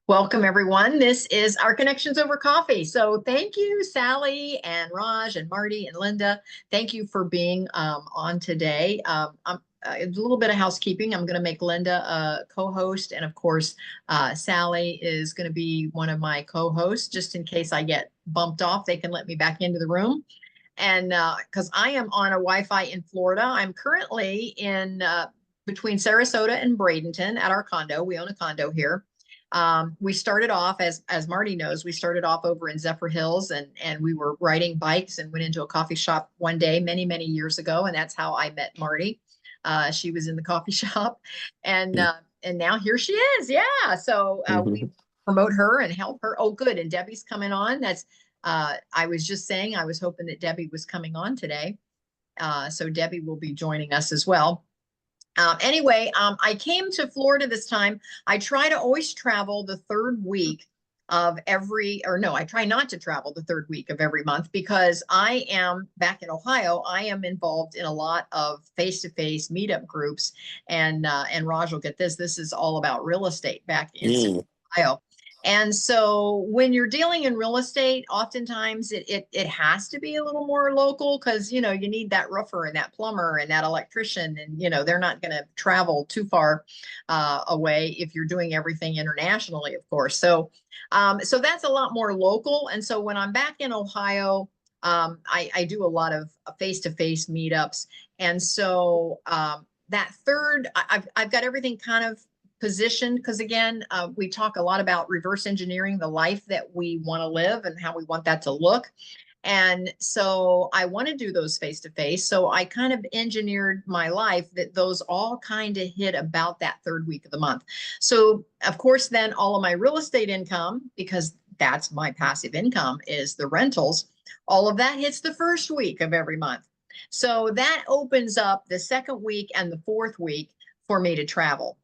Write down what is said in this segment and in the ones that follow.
Welcome, everyone. This is our Connections Over Coffee. So thank you, Sally and Raj and Marty and Linda. Thank you for being on today. A little bit of housekeeping. I'm going to make Linda a co-host. And of course, Sally is going to be one of my co-hosts, just in case I get bumped off. They can let me back into the room. And because I am on a Wi-Fi in Florida, I'm currently in between Sarasota and Bradenton at our condo. We own a condo here. We started off, as Marty knows, we started off over in Zephyr Hills, and we were riding bikes and went into a coffee shop one day many, many years ago. And that's how I met Marty. She was in the coffee shop, and now here she is. Yeah. So we promote her and help her. Oh, good. And Debbie's coming on. I was just saying, I was hoping that Debbie was coming on today. So Debbie will be joining us as well. Anyway, I came to Florida this time. I try to always travel the third week of I try not to travel the third week of every month because I am back in Ohio. I am involved in a lot of face-to-face meetup groups, and Raj will get this. This is all about real estate back in Ohio. And so when you're dealing in real estate, oftentimes it has to be a little more local because, you need that roofer and that plumber and that electrician, and, they're not going to travel too far away if you're doing everything internationally, of course. So that's a lot more local. And so when I'm back in Ohio, I do a lot of face-to-face meetups. And so that third, I've got everything kind of positioned because, again, we talk a lot about reverse engineering the life that we want to live and how we want that to look. And so I want to do those face to face. So I kind of engineered my life that those all kind of hit about that third week of the month. So, of course, then all of my real estate income, because that's my passive income, is the rentals. All of that hits the first week of every month. So that opens up the second week and the fourth week for me to travel.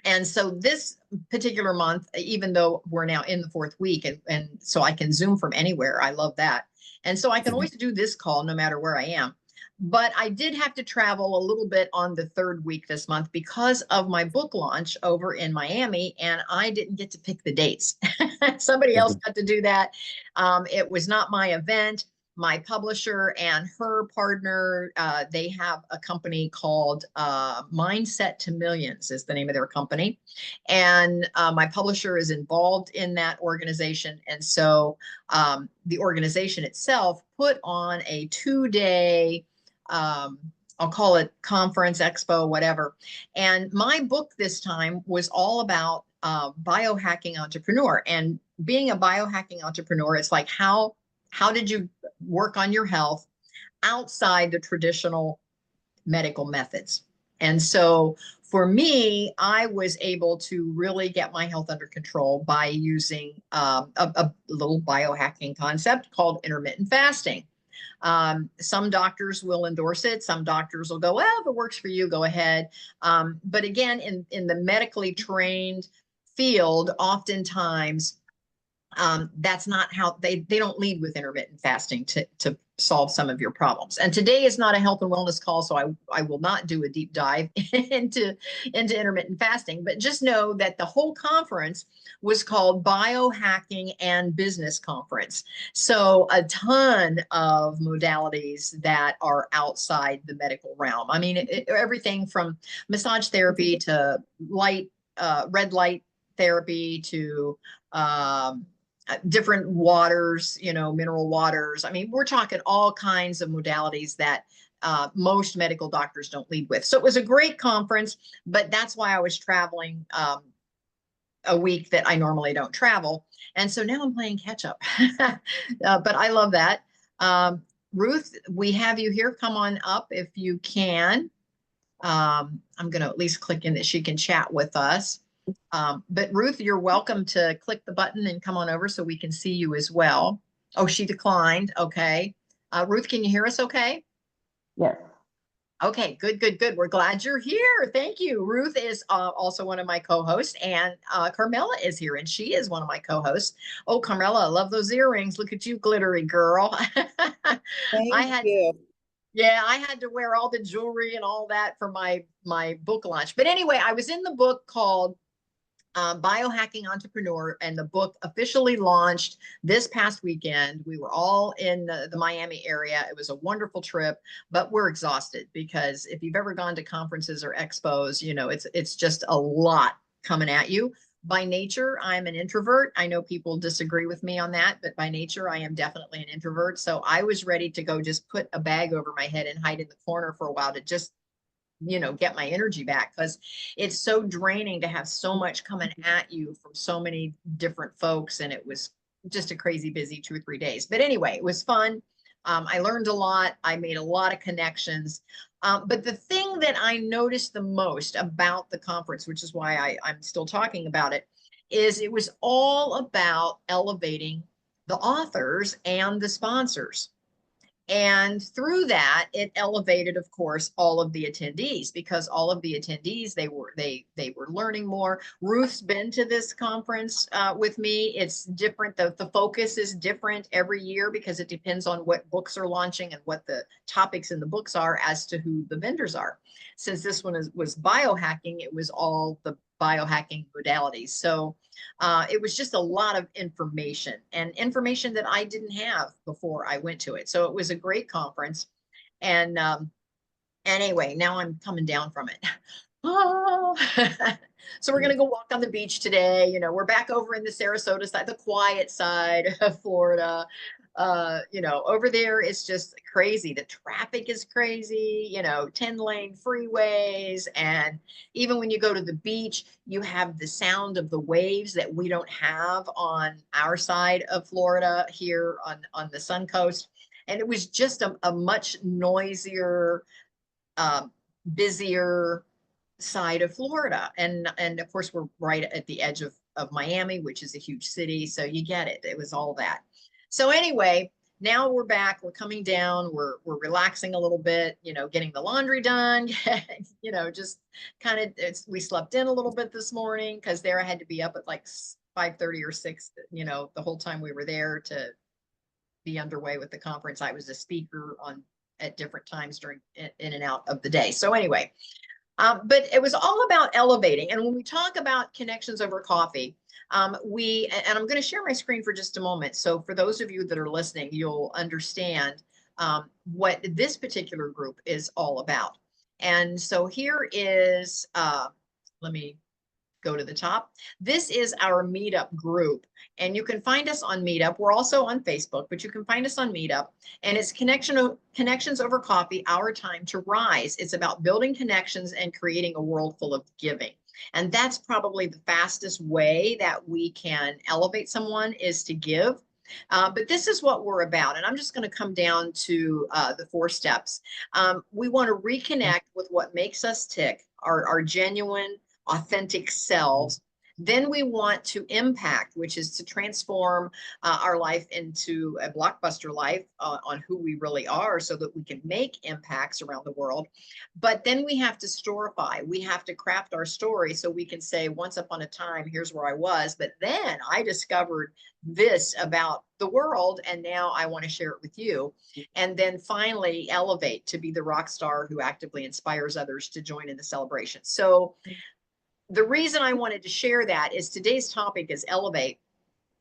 And so this particular month, even though we're now in the fourth week, and so I can Zoom from anywhere, I love that. And so I can always do this call no matter where I am. But I did have to travel a little bit on the third week this month because of my book launch over in Miami, and I didn't get to pick the dates. Somebody else got to do that. It was not my event. My publisher and her partner, they have a company called Mindset to Millions is the name of their company. And my publisher is involved in that organization. And so the organization itself put on a 2-day, I'll call it conference, expo, whatever. And my book this time was all about biohacking entrepreneur. And being a biohacking entrepreneur, it's like, how did you work on your health outside the traditional medical methods? And so for me, I was able to really get my health under control by using a little biohacking concept called intermittent fasting. Some doctors will endorse it. Some doctors will go, well, if it works for you, go ahead. But again, in the medically trained field, oftentimes that's not how they don't lead with intermittent fasting to solve some of your problems. And today is not a health and wellness call, so I will not do a deep dive into intermittent fasting, but just know that the whole conference was called Biohacking and Business Conference. So a ton of modalities that are outside the medical realm. I mean, everything from massage therapy to red light therapy to different waters, mineral waters. I mean, we're talking all kinds of modalities that most medical doctors don't lead with. So it was a great conference, but that's why I was traveling a week that I normally don't travel. And so now I'm playing catch up, but I love that. Ruth, we have you here. Come on up if you can. I'm going to at least click in that she can chat with us. But Ruth, you're welcome to click the button and come on over so we can see you as well. Oh, she declined. Okay. Ruth, can you hear us okay? Yes. Okay, good. We're glad you're here. Thank you. Ruth is also one of my co-hosts, and Carmela is here, and she is one of my co-hosts. Oh, Carmela, I love those earrings. Look at you, glittery girl. Thank you. Yeah, I had to wear all the jewelry and all that for my book launch. But anyway, I was in the book called Biohacking Entrepreneur, and the book officially launched this past weekend. We were all in the Miami area. It was a wonderful trip, but we're exhausted because if you've ever gone to conferences or expos, you know, it's just a lot coming at you. By nature, I'm an introvert. I know people disagree with me on that, but by nature, I am definitely an introvert. So I was ready to go just put a bag over my head and hide in the corner for a while to just, you know, get my energy back, because it's so draining to have so much coming at you from so many different folks. And it was just a crazy busy 2 or 3 days. But anyway, it was fun. I learned a lot. I made a lot of connections. But the thing that I noticed the most about the conference, which is why I'm still talking about it, is it was all about elevating the authors and the sponsors. And through that, it elevated, of course, all of the attendees, because all of the attendees, they were learning more. Ruth's been to this conference with me. It's different. The focus is different every year because it depends on what books are launching and what the topics in the books are as to who the vendors are. Since this one was biohacking, it was all the biohacking modalities. So it was just a lot of information, and information that I didn't have before I went to it. So it was a great conference. And anyway, now I'm coming down from it. Oh. So we're going to go walk on the beach today. You know, we're back over in the Sarasota side, the quiet side of Florida. You know, over there, it's just crazy. The traffic is crazy, you know, 10-lane freeways. And even when you go to the beach, you have the sound of the waves that we don't have on our side of Florida here on the Sun Coast. And it was just a much noisier, busier side of Florida. And of course, we're right at the edge of Miami, which is a huge city. So you get it. It was all that. So anyway, now we're back. We're coming down. We're relaxing a little bit, you know, getting the laundry done, you know, just kind of, we slept in a little bit this morning because there I had to be up at like 5:30 or 6, you know, the whole time we were there to be underway with the conference. I was a speaker at different times during in and out of the day. So anyway, but it was all about elevating. And when we talk about connections over coffee, and I'm going to share my screen for just a moment. So for those of you that are listening, you'll understand what this particular group is all about. And so here is, let me go to the top. This is our Meetup group, and you can find us on Meetup. We're also on Facebook, but you can find us on Meetup, and it's Connections Over Coffee, Our Time to Rise. It's about building connections and creating a world full of giving. And that's probably the fastest way that we can elevate someone, is to give. But this is what we're about. And I'm just going to come down to the 4 steps. We want to reconnect with what makes us tick, our genuine, authentic selves. Then we want to impact, which is to transform our life into a blockbuster life on who we really are, so that we can make impacts around the world. But then we have to storify. We have to craft our story so we can say, once upon a time, here's where I was, but then I discovered this about the world, and now I want to share it with you. And then finally elevate to be the rock star who actively inspires others to join in the celebration. So the reason I wanted to share that is today's topic is elevate.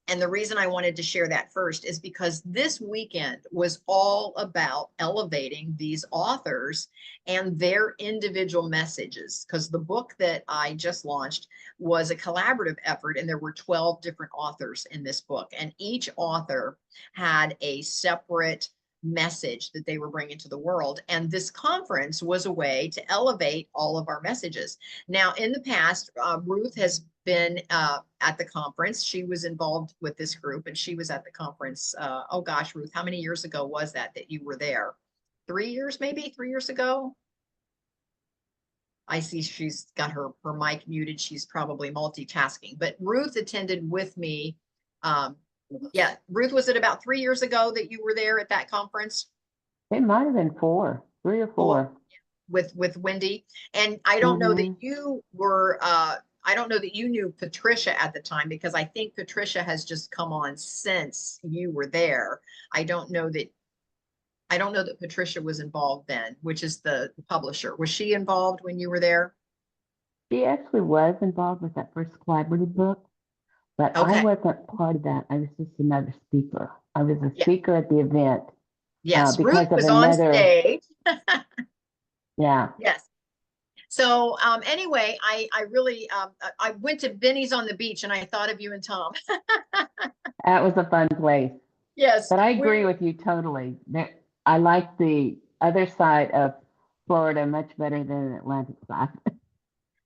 And the reason I wanted to share that first is because this weekend was all about elevating these authors and their individual messages. Because the book that I just launched was a collaborative effort, and there were 12 different authors in this book. And each author had a separate message that they were bringing to the world. And this conference was a way to elevate all of our messages. Now, in the past, Ruth has been at the conference. She was involved with this group, and she was at the conference. Oh gosh, Ruth, how many years ago was that you were there? 3 years, maybe 3 years ago? I see she's got her mic muted. She's probably multitasking, but Ruth attended with me. Yeah, Ruth, was it about 3 years ago that you were there at that conference? It might have been 4, 3 or 4. With Wendy. And I don't know that you were, I don't know that you knew Patricia at the time, because I think Patricia has just come on since you were there. I don't know that Patricia was involved then, which is the publisher. Was she involved when you were there? She actually was involved with that first collaborative book, but I Okay. wasn't part of that. I was just another speaker. I was a Yeah. speaker at the event Yes. Ruth because of was on another, stage. yeah. Yes. So anyway, I really I went to Benny's on the beach and I thought of you and Tom. That was a fun place. Yes, But I we agree with you totally. I like the other side of Florida much better than the Atlantic side.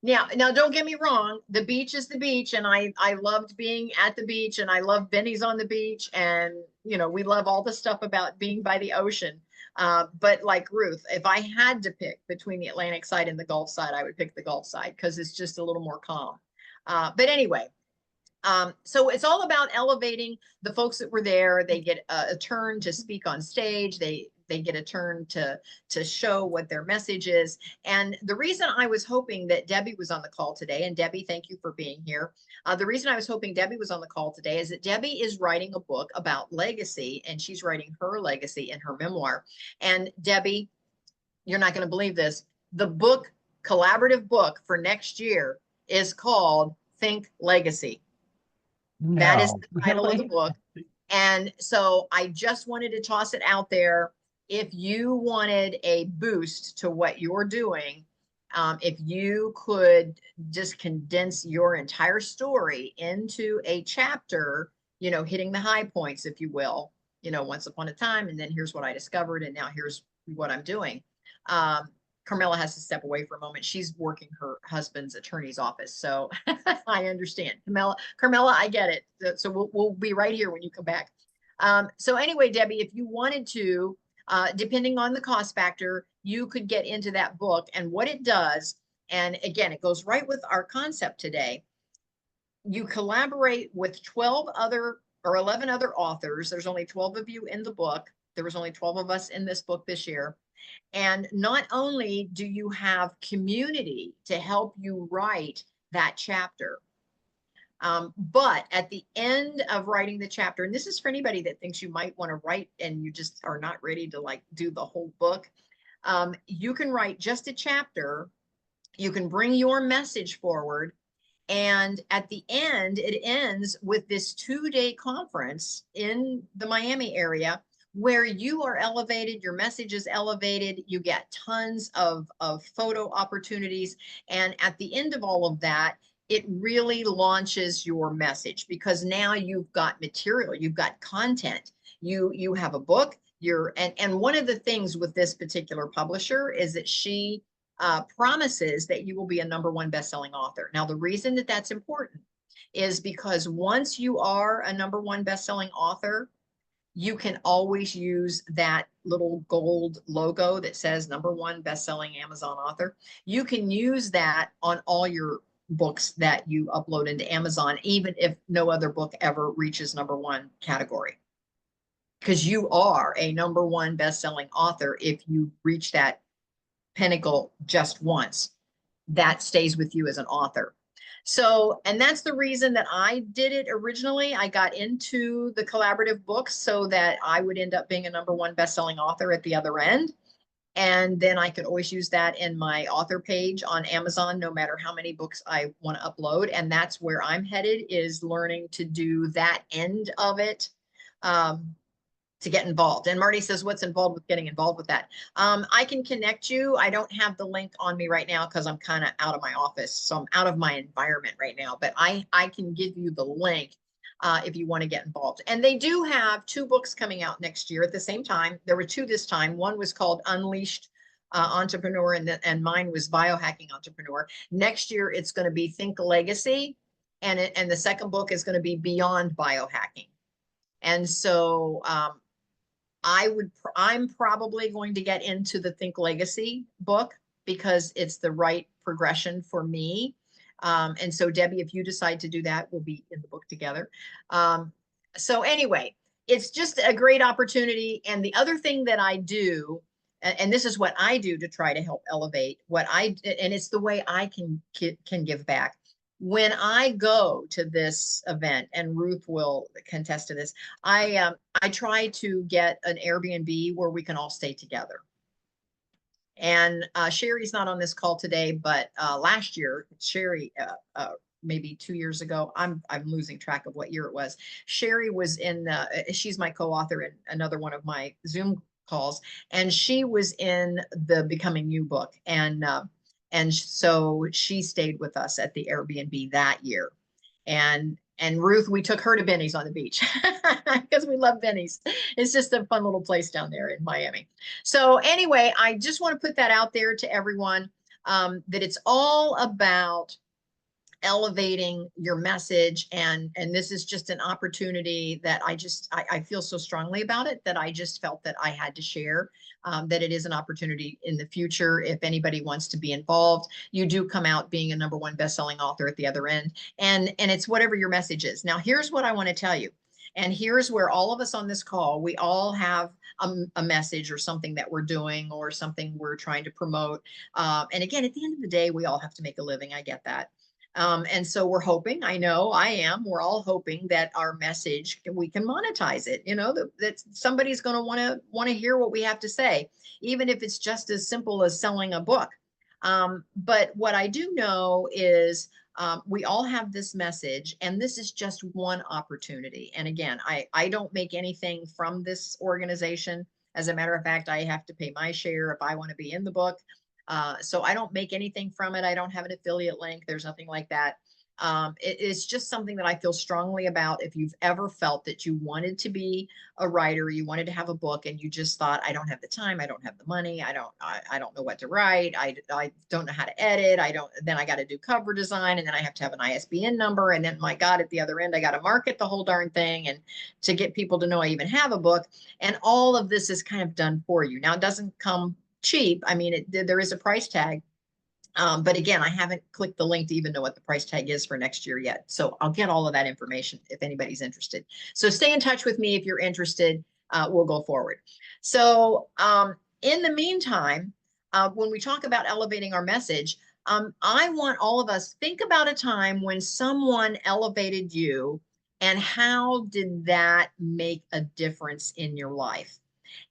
now don't get me wrong, the beach is the beach, and I loved being at the beach, and I love Benny's on the beach, and we love all the stuff about being by the ocean. But like Ruth, if I had to pick between the Atlantic side and the Gulf side, I would pick the Gulf side because it's just a little more calm. But anyway, so it's all about elevating the folks that were there. They get a turn to speak on stage. They get a turn to show what their message is. And the reason I was hoping that Debbie was on the call today, and Debbie, thank you for being here. The reason I was hoping Debbie was on the call today is that Debbie is writing a book about legacy, and she's writing her legacy in her memoir. And Debbie, you're not going to believe this. The book, collaborative book for next year is called Think Legacy. That is No, the title of the really? book. And so I just wanted to toss it out there. If you wanted a boost to what you're doing, if you could just condense your entire story into a chapter, hitting the high points, if you will, once upon a time, and then here's what I discovered, and now here's what I'm doing. Carmela has to step away for a moment. She's working her husband's attorney's office. So I understand. Carmela, I get it. So we'll be right here when you come back. So anyway, Debbie, if you wanted to, depending on the cost factor, you could get into that book and what it does. And again, it goes right with our concept today. You collaborate with 12 other or 11 other authors. There's only 12 of you in the book. There was only 12 of us in this book this year. And not only do you have community to help you write that chapter, but at the end of writing the chapter, and this is for anybody that thinks you might want to write and you just are not ready to like do the whole book, you can write just a chapter. You can bring your message forward. And at the end, it ends with this 2-day conference in the Miami area where you are elevated, your message is elevated, you get tons of photo opportunities. And at the end of all of that, it really launches your message because now you've got material, you've got content, you have a book, and one of the things with this particular publisher is that she promises that you will be a #1 best-selling author. Now, the reason that that's important is because once you are a #1 best-selling author, you can always use that little gold logo that says #1 best-selling Amazon author. You can use that on all your books that you upload into Amazon, even if no other book ever reaches #1 category. Because you are a #1 best-selling author if you reach that pinnacle just once. That stays with you as an author. So, and that's the reason that I did it originally. I got into the collaborative books so that I would end up being a #1 best-selling author at the other end. And then I could always use that in my author page on Amazon, no matter how many books I want to upload. And that's where I'm headed, is learning to do that end of it. To get involved. And Marty says, what's involved with getting involved with that? I can connect you. I don't have the link on me right now because I'm kind of out of my office. So I'm out of my environment right now, but I can give you the link if you want to get involved. And they do have 2 books coming out next year at the same time. There were 2 this time. One was called Unleashed Entrepreneur, and mine was Biohacking Entrepreneur. Next year, it's going to be Think Legacy. And the second book is going to be Beyond Biohacking. And so I'm probably going to get into the Think Legacy book because it's the right progression for me. And so Debbie, if you decide to do that, we'll be in the book together. So anyway, it's just a great opportunity. And the other thing that I do, and this is what I do to try to help elevate and it's the way I can give back. When I go to this event, and Ruth will contest to this, I try to get an Airbnb where we can all stay together. And Sherry's not on this call today, but last year, Sherry, maybe 2 years ago, I'm losing track of what year it was. Sherry was in, she's my co-author in another one of my Zoom calls, and she was in the Becoming You book. And so she stayed with us at the Airbnb that year. And Ruth, we took her to Benny's on the beach because we love Benny's. It's just a fun little place down there in Miami. So anyway, I just want to put that out there to everyone, that it's all about elevating your message. And this is just an opportunity that I feel so strongly about it, that I just felt that I had to share, that it is an opportunity in the future. If anybody wants to be involved, you do come out being a #1 best-selling author at the other end. And it's whatever your message is. Now, here's what I want to tell you. And here's where all of us on this call, we all have a message or something that we're doing or something we're trying to promote. And again, at the end of the day, we all have to make a living. I get that. And so we're hoping, I know I am, we're all hoping that our message, we can monetize it, that somebody's going to want to hear what we have to say, even if it's just as simple as selling a book. But what I do know is we all have this message, and this is just one opportunity. And again, I don't make anything from this organization. As a matter of fact, I have to pay my share if I want to be in the book. So I don't make anything from it. I don't have an affiliate link. There's nothing like that. It's just something that I feel strongly about. If you've ever felt that you wanted to be a writer, you wanted to have a book, and you just thought, I don't have the time, I don't have the money, I don't know what to write, I don't know how to edit, then I got to do cover design, and then I have to have an ISBN number, and then my God, at the other end, I got to market the whole darn thing, and to get people to know I even have a book. And all of this is kind of done for you. Now, it doesn't come cheap. I mean, there is a price tag. But again, I haven't clicked the link to even know what the price tag is for next year yet. So I'll get all of that information if anybody's interested. So stay in touch with me if you're interested. We'll go forward. So in the meantime, when we talk about elevating our message, I want all of us, think about a time when someone elevated you, and how did that make a difference in your life?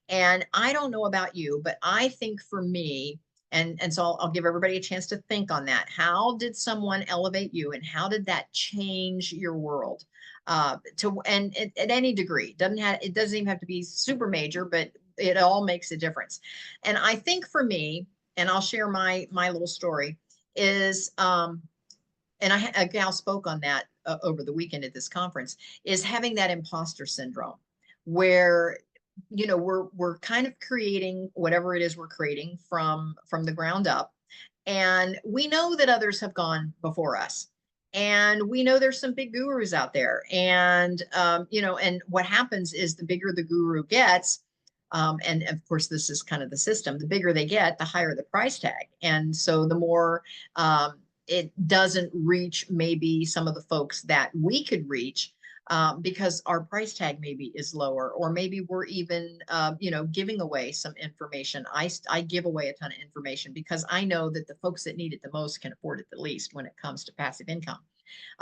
And I don't know about you, but I think for me, and so I'll give everybody a chance to think on that. How did someone elevate you, and how did that change your world? At any degree, it doesn't even have to be super major, but it all makes a difference. And I think for me, and I'll share my little story, is and a gal spoke on that over the weekend at this conference, is having that imposter syndrome, where we're kind of creating whatever it is we're creating from the ground up, and we know that others have gone before us, and we know there's some big gurus out there, and and what happens is, the bigger the guru gets, and of course this is kind of the system, the bigger they get, the higher the price tag, and so the more it doesn't reach maybe some of the folks that we could reach, because our price tag maybe is lower, or maybe we're even, giving away some information. I give away a ton of information because I know that the folks that need it the most can afford it the least when it comes to passive income.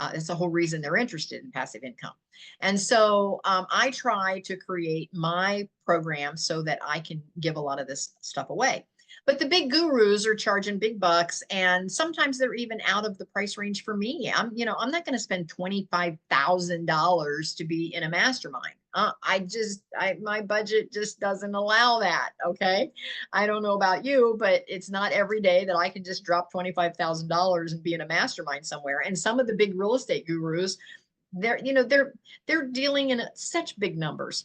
That's the whole reason they're interested in passive income. And so I try to create my program so that I can give a lot of this stuff away. But the big gurus are charging big bucks, and sometimes they're even out of the price range for me. I'm not going to spend $25,000 to be in a mastermind. My budget just doesn't allow that. Okay. I don't know about you, but it's not every day that I can just drop $25,000 and be in a mastermind somewhere. And some of the big real estate gurus, they're dealing in such big numbers.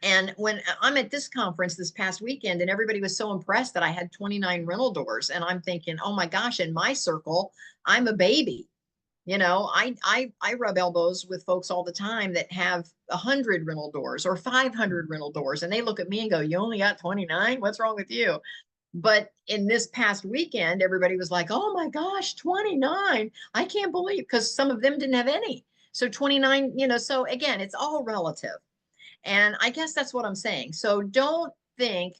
And when I'm at this conference this past weekend, and everybody was so impressed that I had 29 rental doors, and I'm thinking, oh my gosh, in my circle, I'm a baby. I rub elbows with folks all the time that have 100 rental doors or 500 rental doors, and they look at me and go, "You only got 29? What's wrong with you?" But in this past weekend, everybody was like, "Oh my gosh, 29. I can't believe," because some of them didn't have any. So 29, so again, it's all relative. And I guess that's what I'm saying. So don't think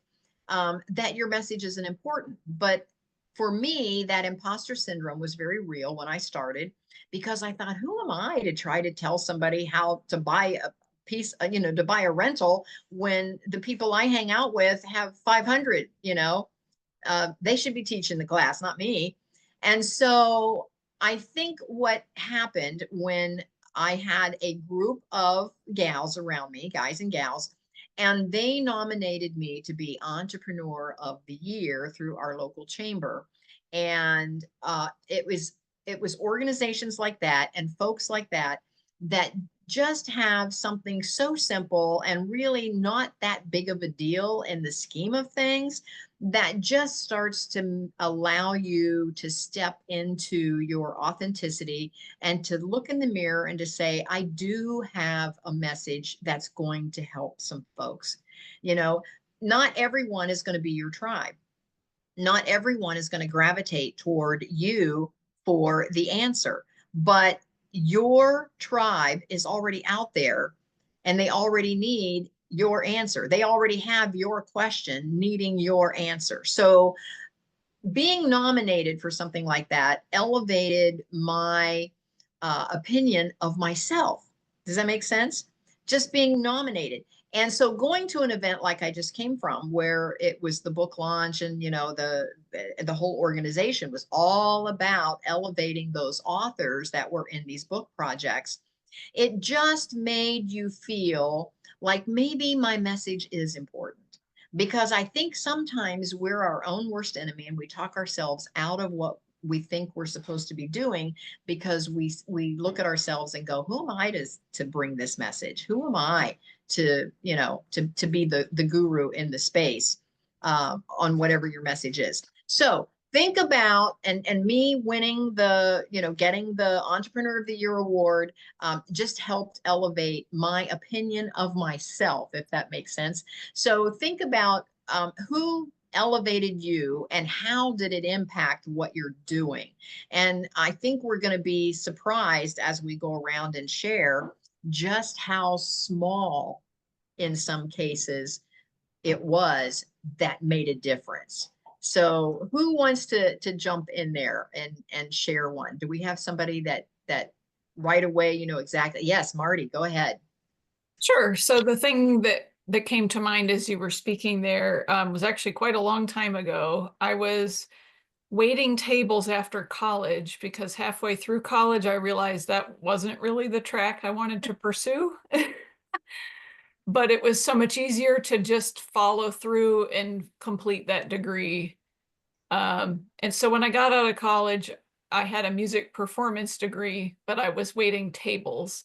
that your message isn't important. But for me, that imposter syndrome was very real when I started, because I thought, who am I to try to tell somebody how to buy a piece, to buy a rental, when the people I hang out with have 500, They should be teaching the class, not me. And so I think what happened when I had a group of gals around me, guys and gals, and they nominated me to be Entrepreneur of the Year through our local chamber. And it was organizations like that and folks like that that just have something so simple and really not that big of a deal in the scheme of things, that just starts to allow you to step into your authenticity and to look in the mirror and to say, I do have a message that's going to help some folks. You know, not everyone is going to be your tribe. Not everyone is going to gravitate toward you for the answer, but your tribe is already out there and they already need your answer. They already have your question needing your answer. So being nominated for something like that elevated my opinion of myself. Does that make sense? Just being nominated. And so going to an event like I just came from, where it was the book launch, and the whole organization was all about elevating those authors that were in these book projects. It just made you feel like maybe my message is important, because I think sometimes we're our own worst enemy and we talk ourselves out of what we think we're supposed to be doing, because we look at ourselves and go, who am I to bring this message? Who am I to be the guru in the space on whatever your message is? So think about, and me winning getting the Entrepreneur of the Year award just helped elevate my opinion of myself, if that makes sense. So think about who elevated you and how did it impact what you're doing. And I think we're going to be surprised as we go around and share just how small in some cases it was that made a difference. So who wants to jump in there and share one? Do we have somebody that right away, exactly? Yes, Marty, go ahead. Sure. So the thing that came to mind as you were speaking there was actually quite a long time ago. I was waiting tables after college because halfway through college, I realized that wasn't really the track I wanted to pursue. But it was so much easier to just follow through and complete that degree. And so when I got out of college, I had a music performance degree, but I was waiting tables,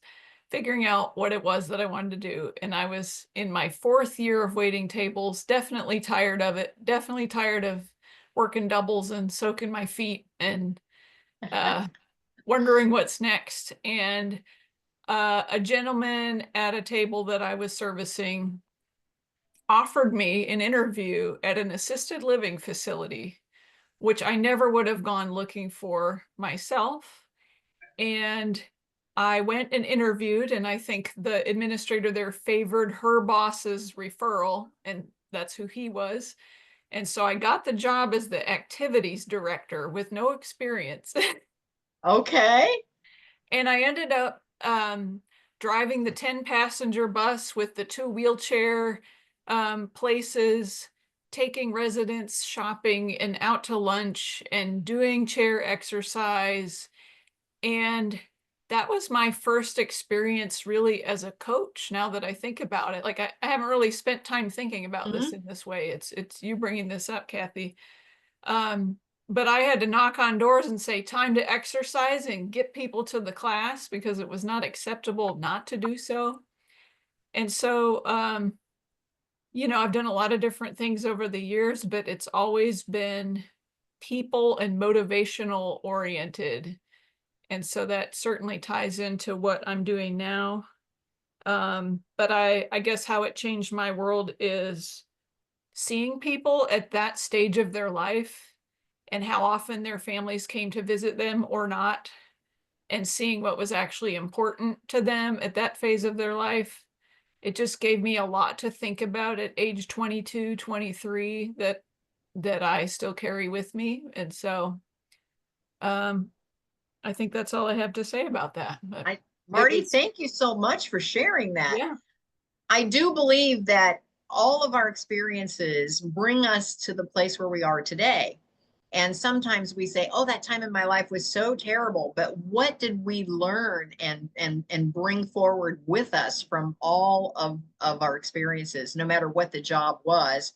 figuring out what it was that I wanted to do. And I was in my 4th year of waiting tables, definitely tired of it, definitely tired of working doubles and soaking my feet and wondering what's next. And a gentleman at a table that I was servicing offered me an interview at an assisted living facility, which I never would have gone looking for myself. And I went and interviewed, and I think the administrator there favored her boss's referral, and that's who he was. And so I got the job as the activities director with no experience. Okay. And I ended up driving the 10-passenger bus with the 2 wheelchair places, taking residents shopping and out to lunch and doing chair exercise. And that was my first experience really as a coach, now that I think about it. Like I haven't really spent time thinking about this in this way. It's you bringing this up, Kathy. But I had to knock on doors and say, time to exercise and get people to the class, because it was not acceptable not to do so. And so, I've done a lot of different things over the years, but it's always been people and motivational oriented. And so that certainly ties into what I'm doing now. But I guess how it changed my world is seeing people at that stage of their life and how often their families came to visit them or not, and seeing what was actually important to them at that phase of their life. It just gave me a lot to think about at age 22, 23 that I still carry with me. And so I think that's all I have to say about that. But Marty, thank you so much for sharing that. Yeah. I do believe that all of our experiences bring us to the place where we are today. And sometimes we say, oh, that time in my life was so terrible, but what did we learn and bring forward with us from all of our experiences, no matter what the job was?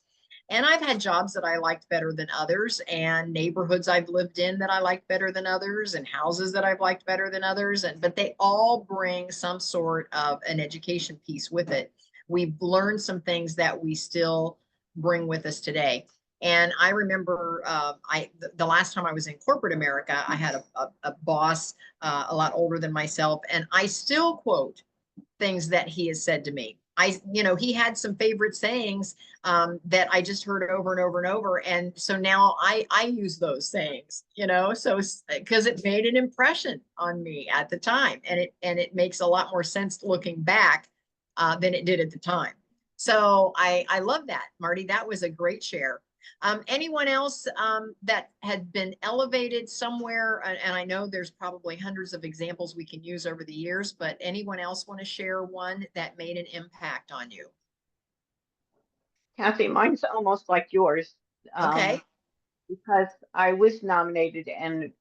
And I've had jobs that I liked better than others, and neighborhoods I've lived in that I liked better than others, and houses that I've liked better than others. But they all bring some sort of an education piece with it. We've learned some things that we still bring with us today. And I remember the last time I was in corporate America, I had a boss a lot older than myself, and I still quote things that he has said to me. He had some favorite sayings that I just heard over and over and over. And so now I use those sayings, so because it made an impression on me at the time. And it makes a lot more sense looking back than it did at the time. So I love that, Marty. That was a great share. Anyone else that had been elevated somewhere? And I know there's probably hundreds of examples we can use over the years, but anyone else want to share one that made an impact on you? Kathy, mine's almost like yours. Okay. Because I was nominated and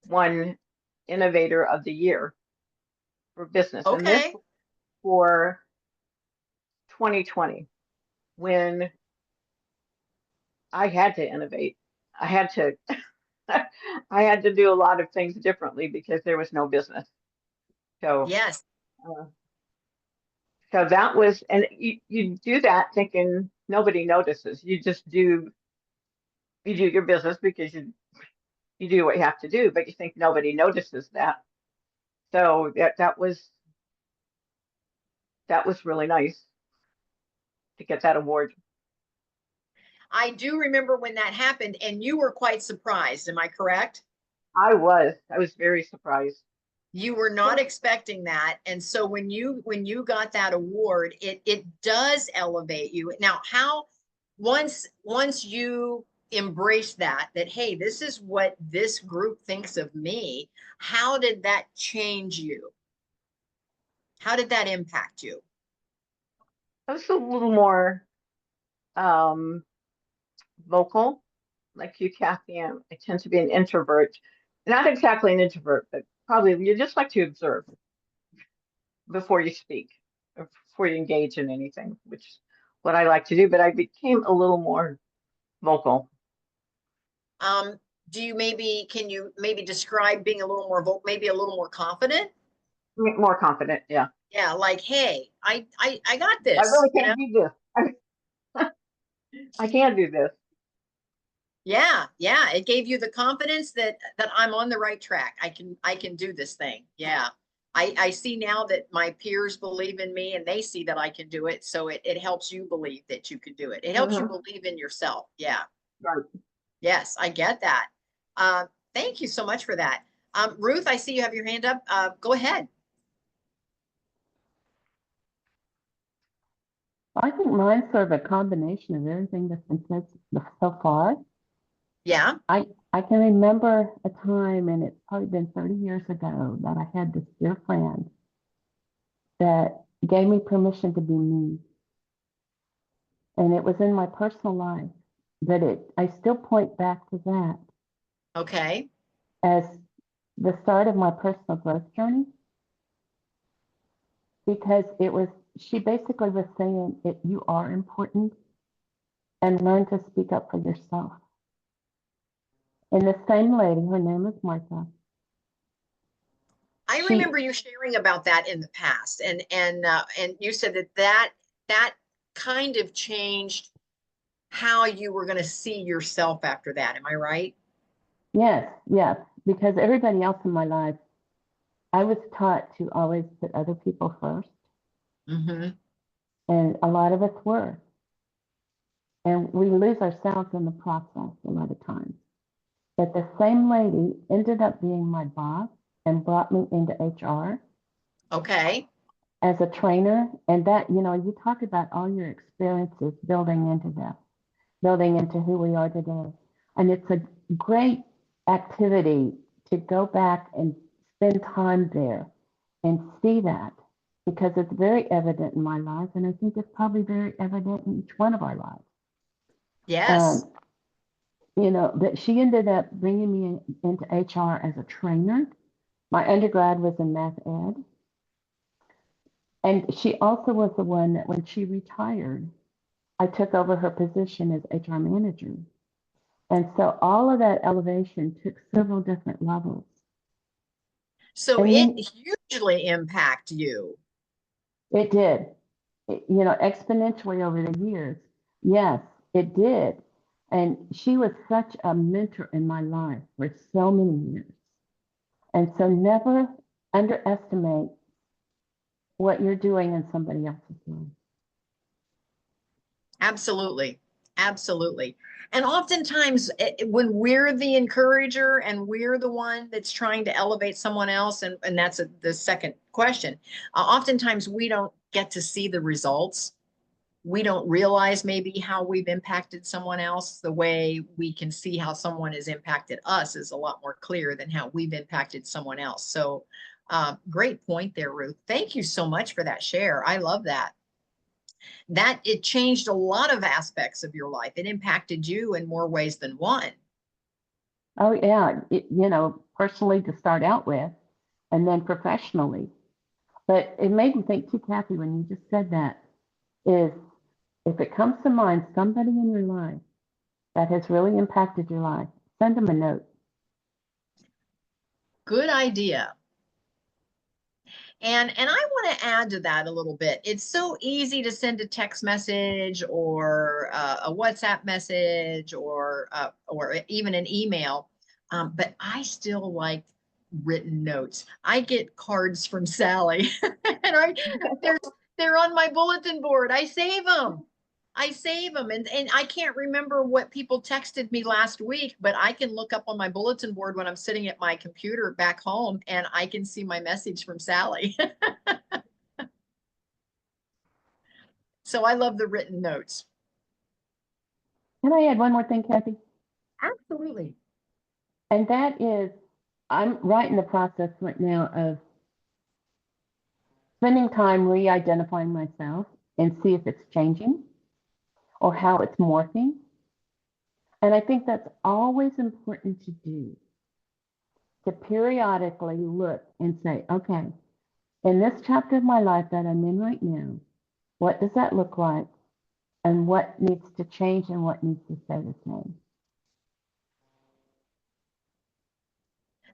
won Innovator of the Year for business. And this Okay. for 2020, when I had to innovate. I had to I had to do a lot of things differently because there was no business. So Yes. so that was, and you do that thinking nobody notices. You just do your business because you do what you have to do, but you think nobody notices that. So that was really nice to get that award. I do remember when that happened, and you were quite surprised. Am I correct? I was very surprised. You were not expecting that. And so when you got that award, it does elevate you. Now, how once you embrace that hey, this is what this group thinks of me, how did that change you? How did that impact you? I was a little more vocal, like you, Kathy. I tend to be an introvert. Not exactly an introvert, but probably you just like to observe before you speak, or before you engage in anything, which is what I like to do. But I became a little more vocal. Can you maybe describe being a little more vocal, maybe a little more confident? More confident, yeah. Yeah, like, hey, I got I this, really can't do this. I can't do this. Yeah, it gave you the confidence that I'm on the right track. I can do this thing. Yeah. I see now that my peers believe in me and they see that I can do it. So it helps you believe that you can do it. It helps you believe in yourself. Yeah. Right. Yes, I get that. Thank you so much for that. Ruth, I see you have your hand up. Go ahead. I think mine's sort of a combination of everything that's been said so far. Yeah. I can remember a time, and it's probably been 30 years ago, that I had this dear friend that gave me permission to be me. And it was in my personal life, but I still point back to that Okay. as the start of my personal growth journey, because she basically was saying that you are important and learn to speak up for yourself. And the same lady, her name is Martha. I remember you sharing about that in the past, and you said that kind of changed how you were going to see yourself after that. Am I right? Yes, because everybody else in my life, I was taught to always put other people first, Mm-hmm. and a lot of us were. And we lose ourselves in the process a lot of times. But the same lady ended up being my boss and brought me into HR. Okay. As a trainer. And that, you talk about all your experiences building into that, building into who we are today. And it's a great activity to go back and spend time there and see that, because it's very evident in my life, and I think it's probably very evident in each one of our lives. Yes. You know, that she ended up bringing me into HR as a trainer. My undergrad was in math ed. And she also was the one that when she retired, I took over her position as HR manager. And so all of that elevation took several different levels. So And it then hugely impact you. it did, you know, exponentially over the years. Yes, it did. And she was such a mentor in my life for so many years. And so never underestimate what you're doing in somebody else's life. Absolutely. Absolutely. And oftentimes when we're the encourager and we're the one that's trying to elevate someone else, and that's the second question, oftentimes we don't get to see the results. We don't realize maybe how we've impacted someone else. The way we can see how someone has impacted us is a lot more clear than how we've impacted someone else. So great point there, Ruth. Thank you so much for that share. I love that. That it changed a lot of aspects of your life. It impacted you in more ways than one. Oh, yeah, you know, personally to start out with, and then professionally. But it made me think too, Kathy, when you just said that, is if it comes to mind somebody in your life that has really impacted your life, send them a note. Good idea. And I want to add to that a little bit. It's so easy to send a text message or a WhatsApp message or even an email, but I still like written notes. I get cards from Sally, and they're on my bulletin board. I save them. And I can't remember what people texted me last week, but I can look up on my bulletin board when I'm sitting at my computer back home and I can see my message from Sally. So I love the written notes. Can I add one more thing, Kathy? Absolutely. And that is, I'm right in the process right now of spending time re-identifying myself and see if it's changing or how it's morphing. And I think that's always important to do, to periodically look and say, okay, in this chapter of my life that I'm in right now, what does that look like? And what needs to change and what needs to stay the same?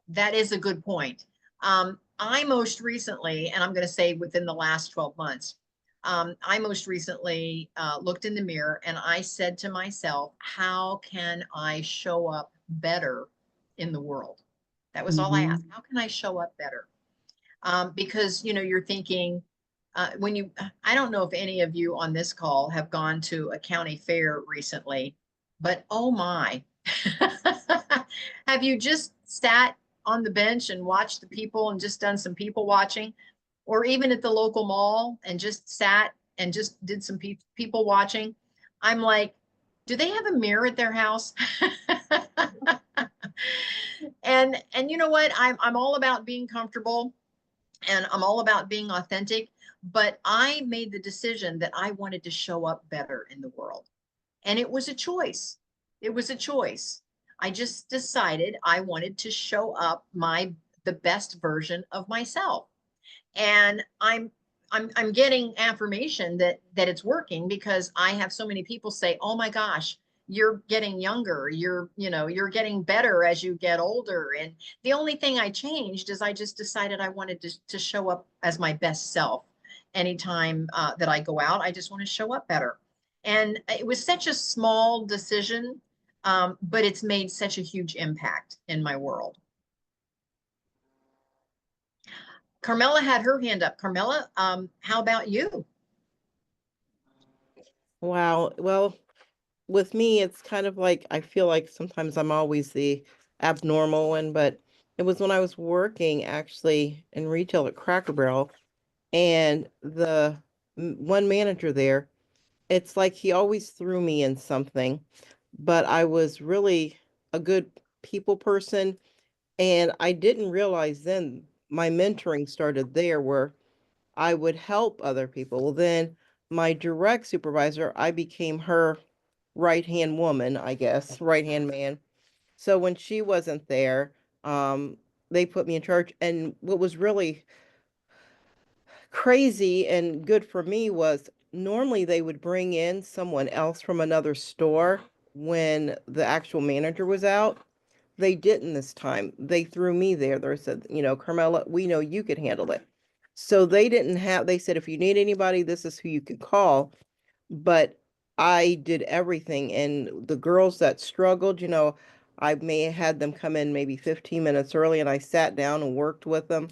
That is a good point. I most recently, and I'm going to say within the last 12 months, I most recently looked in the mirror and I said to myself, how can I show up better in the world? That was all I asked. How can I show up better? Because, you know, you're thinking, I don't know if any of you on this call have gone to a county fair recently, but oh my, have you just sat on the bench and watched the people and just done some people watching, or even at the local mall and just sat and just did some people watching? I'm like, do they have a mirror at their house? And you know what? I'm all about being comfortable and I'm all about being authentic, but I made the decision that I wanted to show up better in the world. And it was a choice. It was a choice. I just decided I wanted to show up the best version of myself. And I'm getting affirmation that it's working because I have so many people say, "Oh my gosh, you're getting younger. You're getting better as you get older." And the only thing I changed is I just decided I wanted to show up as my best self. Anytime that I go out, I just want to show up better. And it was such a small decision, but it's made such a huge impact in my world. Carmela had her hand up. Carmela, how about you? Wow. Well, with me, it's kind of like I feel like sometimes I'm always the abnormal one, but it was when I was working actually in retail at Cracker Barrel, and the one manager there, it's like he always threw me in something, but I was really a good people person, and I didn't realize then my mentoring started there, where I would help other people. Well, then my direct supervisor, I became her right-hand woman, I guess, right-hand man. So when she wasn't there, they put me in charge. And what was really crazy and good for me was normally they would bring in someone else from another store when the actual manager was out. They didn't this time. They threw me there. They said, Carmela, we know you could handle it. So they didn't have, they said, if you need anybody, this is who you could call. But I did everything. And the girls that struggled, I may have had them come in maybe 15 minutes early and I sat down and worked with them.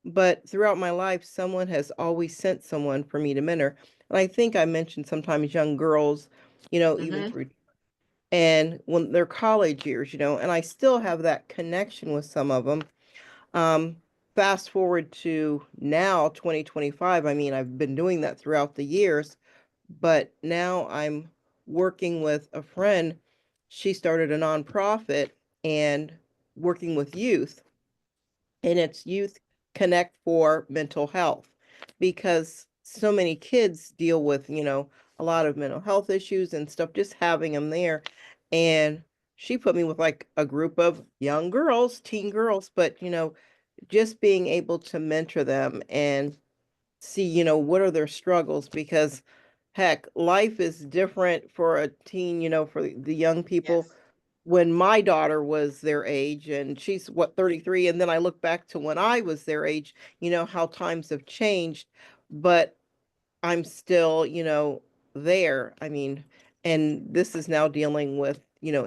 But throughout my life, someone has always sent someone for me to mentor. And I think I mentioned sometimes young girls, even Mm-hmm. through and when they're college years, and I still have that connection with some of them. Um, Fast forward to now, 2025. I mean, I've been doing that throughout the years, but now I'm working with a friend. She started a nonprofit and working with youth, and it's Youth Connect for Mental Health, because so many kids deal with, a lot of mental health issues and stuff, just having them there. And she put me with like a group of young girls, teen girls, but, just being able to mentor them and see, what are their struggles, because heck, life is different for a teen, for the young people. Yes. When my daughter was their age, and she's what, 33, and then I look back to when I was their age, how times have changed, but I'm still, there. I mean, and this is now dealing with,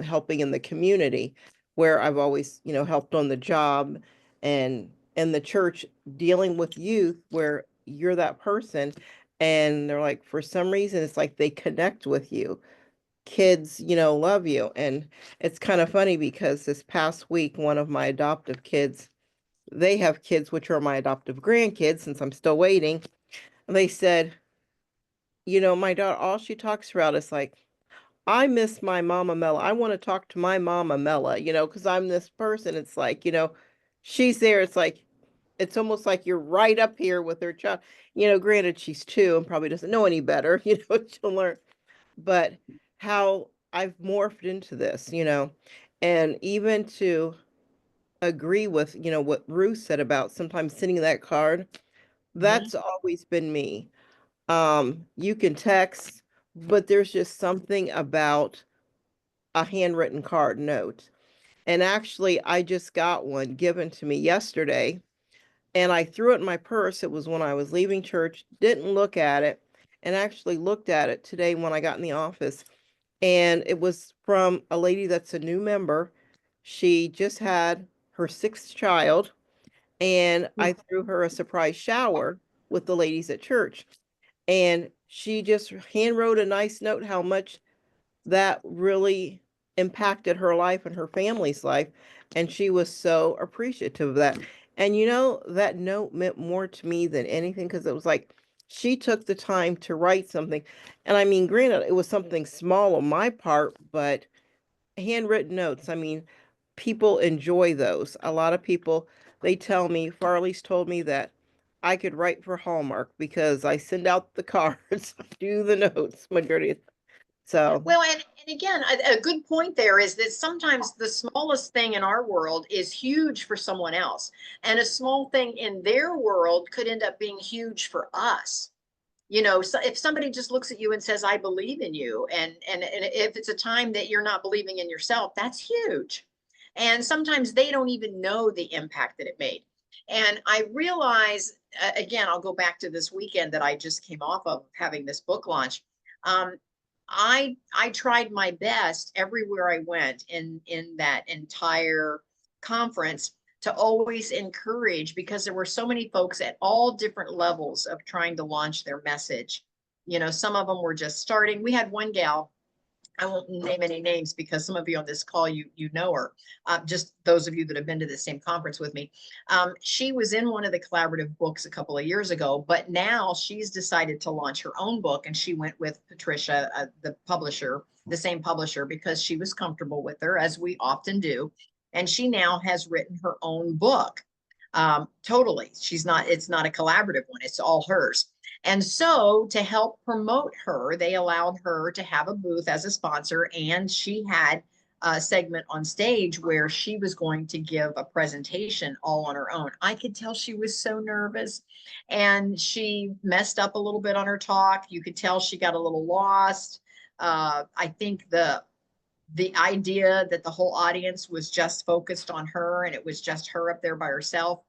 helping in the community, where I've always, helped on the job, and in the church, dealing with youth where you're that person. And they're like, for some reason, it's like they connect with you. Kids, love you. And it's kind of funny because this past week, one of my adoptive kids, they have kids, which are my adoptive grandkids, since I'm still waiting. And they said, my daughter, all she talks about is like, I miss my mama Mela. I want to talk to my mama Mela, because I'm this person. It's like, she's there. It's like, it's almost like you're right up here with her child. Granted, she's 2 and probably doesn't know any better, she'll learn. But how I've morphed into this, and even to agree with, what Ruth said about sometimes sending that card, Mm-hmm. that's always been me. You can text, but there's just something about a handwritten card note. And actually, I just got one given to me yesterday, and I threw it in my purse. It was when I was leaving church, didn't look at it, and actually looked at it today when I got in the office. And it was from a lady that's a new member. She just had her 6th child, and I threw her a surprise shower with the ladies at church. And she just hand wrote a nice note how much that really impacted her life and her family's life. And she was so appreciative of that. And that note meant more to me than anything, because it was like she took the time to write something. And I mean, granted, it was something small on my part, but handwritten notes, I mean, people enjoy those. A lot of people, they tell me, Farley's told me that I could write for Hallmark because I send out the cards, do the notes, majority of. So, Well, and again, a good point there is that sometimes the smallest thing in our world is huge for someone else. And a small thing in their world could end up being huge for us. So if somebody just looks at you and says, I believe in you, and if it's a time that you're not believing in yourself, that's huge. And sometimes they don't even know the impact that it made. And I realize, again, I'll go back to this weekend that I just came off of having this book launch. Um, I tried my best everywhere I went in that entire conference to always encourage, because there were so many folks at all different levels of trying to launch their message. Some of them were just starting. We had one gal, I won't name any names because some of you on this call, you know her. Just those of you that have been to the same conference with me. She was in one of the collaborative books a couple of years ago, but now she's decided to launch her own book, and she went with Patricia, the publisher, the same publisher, because she was comfortable with her, as we often do. And she now has written her own book. Totally. It's not a collaborative one. It's all hers. And so to help promote her, they allowed her to have a booth as a sponsor, and she had a segment on stage where she was going to give a presentation all on her own. I could tell she was so nervous, and she messed up a little bit on her talk. You could tell she got a little lost. I think the idea that the whole audience was just focused on her and it was just her up there by herself.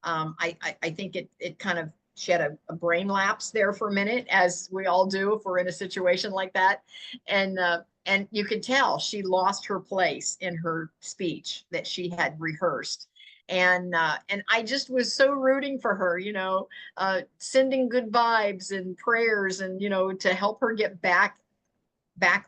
I think it kind of, she had a brain lapse there for a minute, as we all do if we're in a situation like that. And you could tell she lost her place in her speech that she had rehearsed. And I just was so rooting for her, sending good vibes and prayers, and to help her get back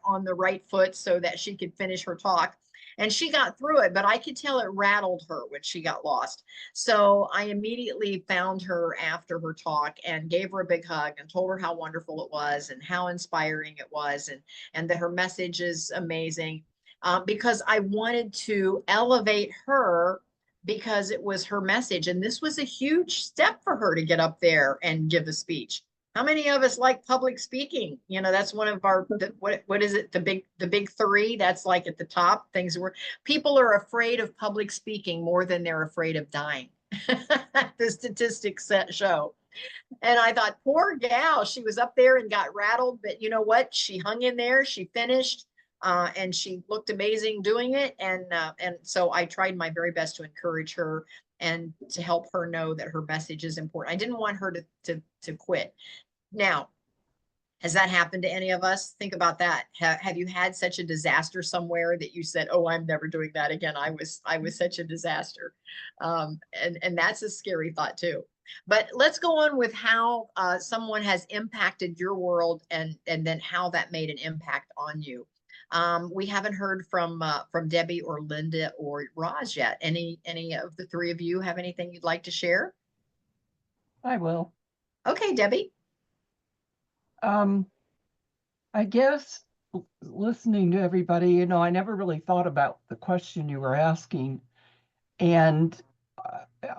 on the right foot so that she could finish her talk. And she got through it, but I could tell it rattled her when she got lost. So I immediately found her after her talk and gave her a big hug and told her how wonderful it was and how inspiring it was, and that her message is amazing, because I wanted to elevate her, because it was her message. And this was a huge step for her to get up there and give a speech. How many of us like public speaking? That's one of our, what is it? The big three. That's like at the top things where people are afraid of public speaking more than they're afraid of dying. The statistics show. And I thought, poor gal, she was up there and got rattled, but you know what? She hung in there, she finished, and she looked amazing doing it. And so I tried my very best to encourage her and to help her know that her message is important. I didn't want her to quit. Now, has that happened to any of us? Think about that. Have you had such a disaster somewhere that you said, "Oh, I'm never doing that again. I was such a disaster," and that's a scary thought too. But let's go on with how someone has impacted your world, and then how that made an impact on you. We haven't heard from Debbie or Linda or Raj yet. Any of the three of you have anything you'd like to share? I will. Okay, Debbie. I guess listening to everybody, I never really thought about the question you were asking. And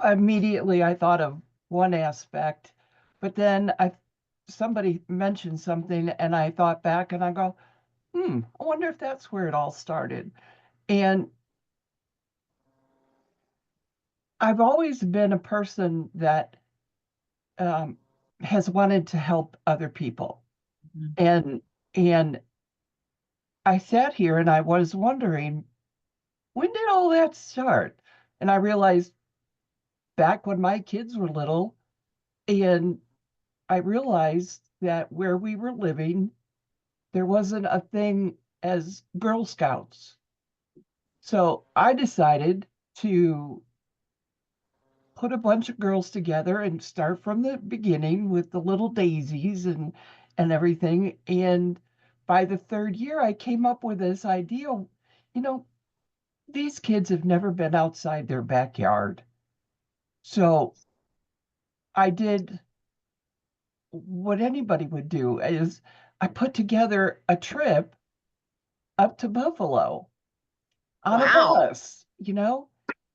immediately I thought of one aspect, but then somebody mentioned something and I thought back and I go, I wonder if that's where it all started. And I've always been a person that has wanted to help other people. And I sat here and I was wondering, when did all that start? And I realized back when my kids were little, and I realized that where we were living, there wasn't a thing as Girl Scouts. So I decided to put a bunch of girls together and start from the beginning with the little daisies and everything. And by the third year, I came up with this idea, these kids have never been outside their backyard. So I did what anybody would do, is I put together a trip up to Buffalo on a Wow. bus,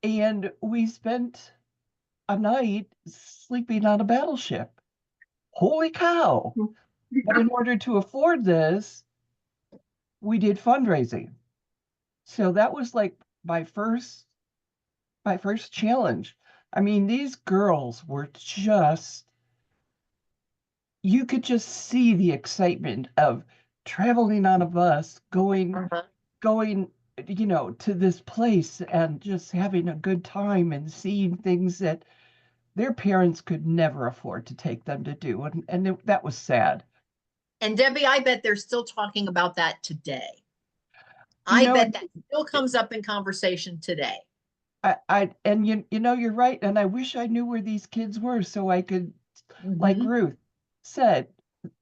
and we spent a night sleeping on a battleship. Holy cow. But in order to afford this, we did fundraising. So that was like my first challenge. I mean, these girls were you could just see the excitement of traveling on a bus, going, to this place and just having a good time and seeing things that their parents could never afford to take them to do. And that was sad. And Debbie, I bet they're still talking about that today. I bet that still comes up in conversation today. And you're right. And I wish I knew where these kids were so I could, like Ruth said,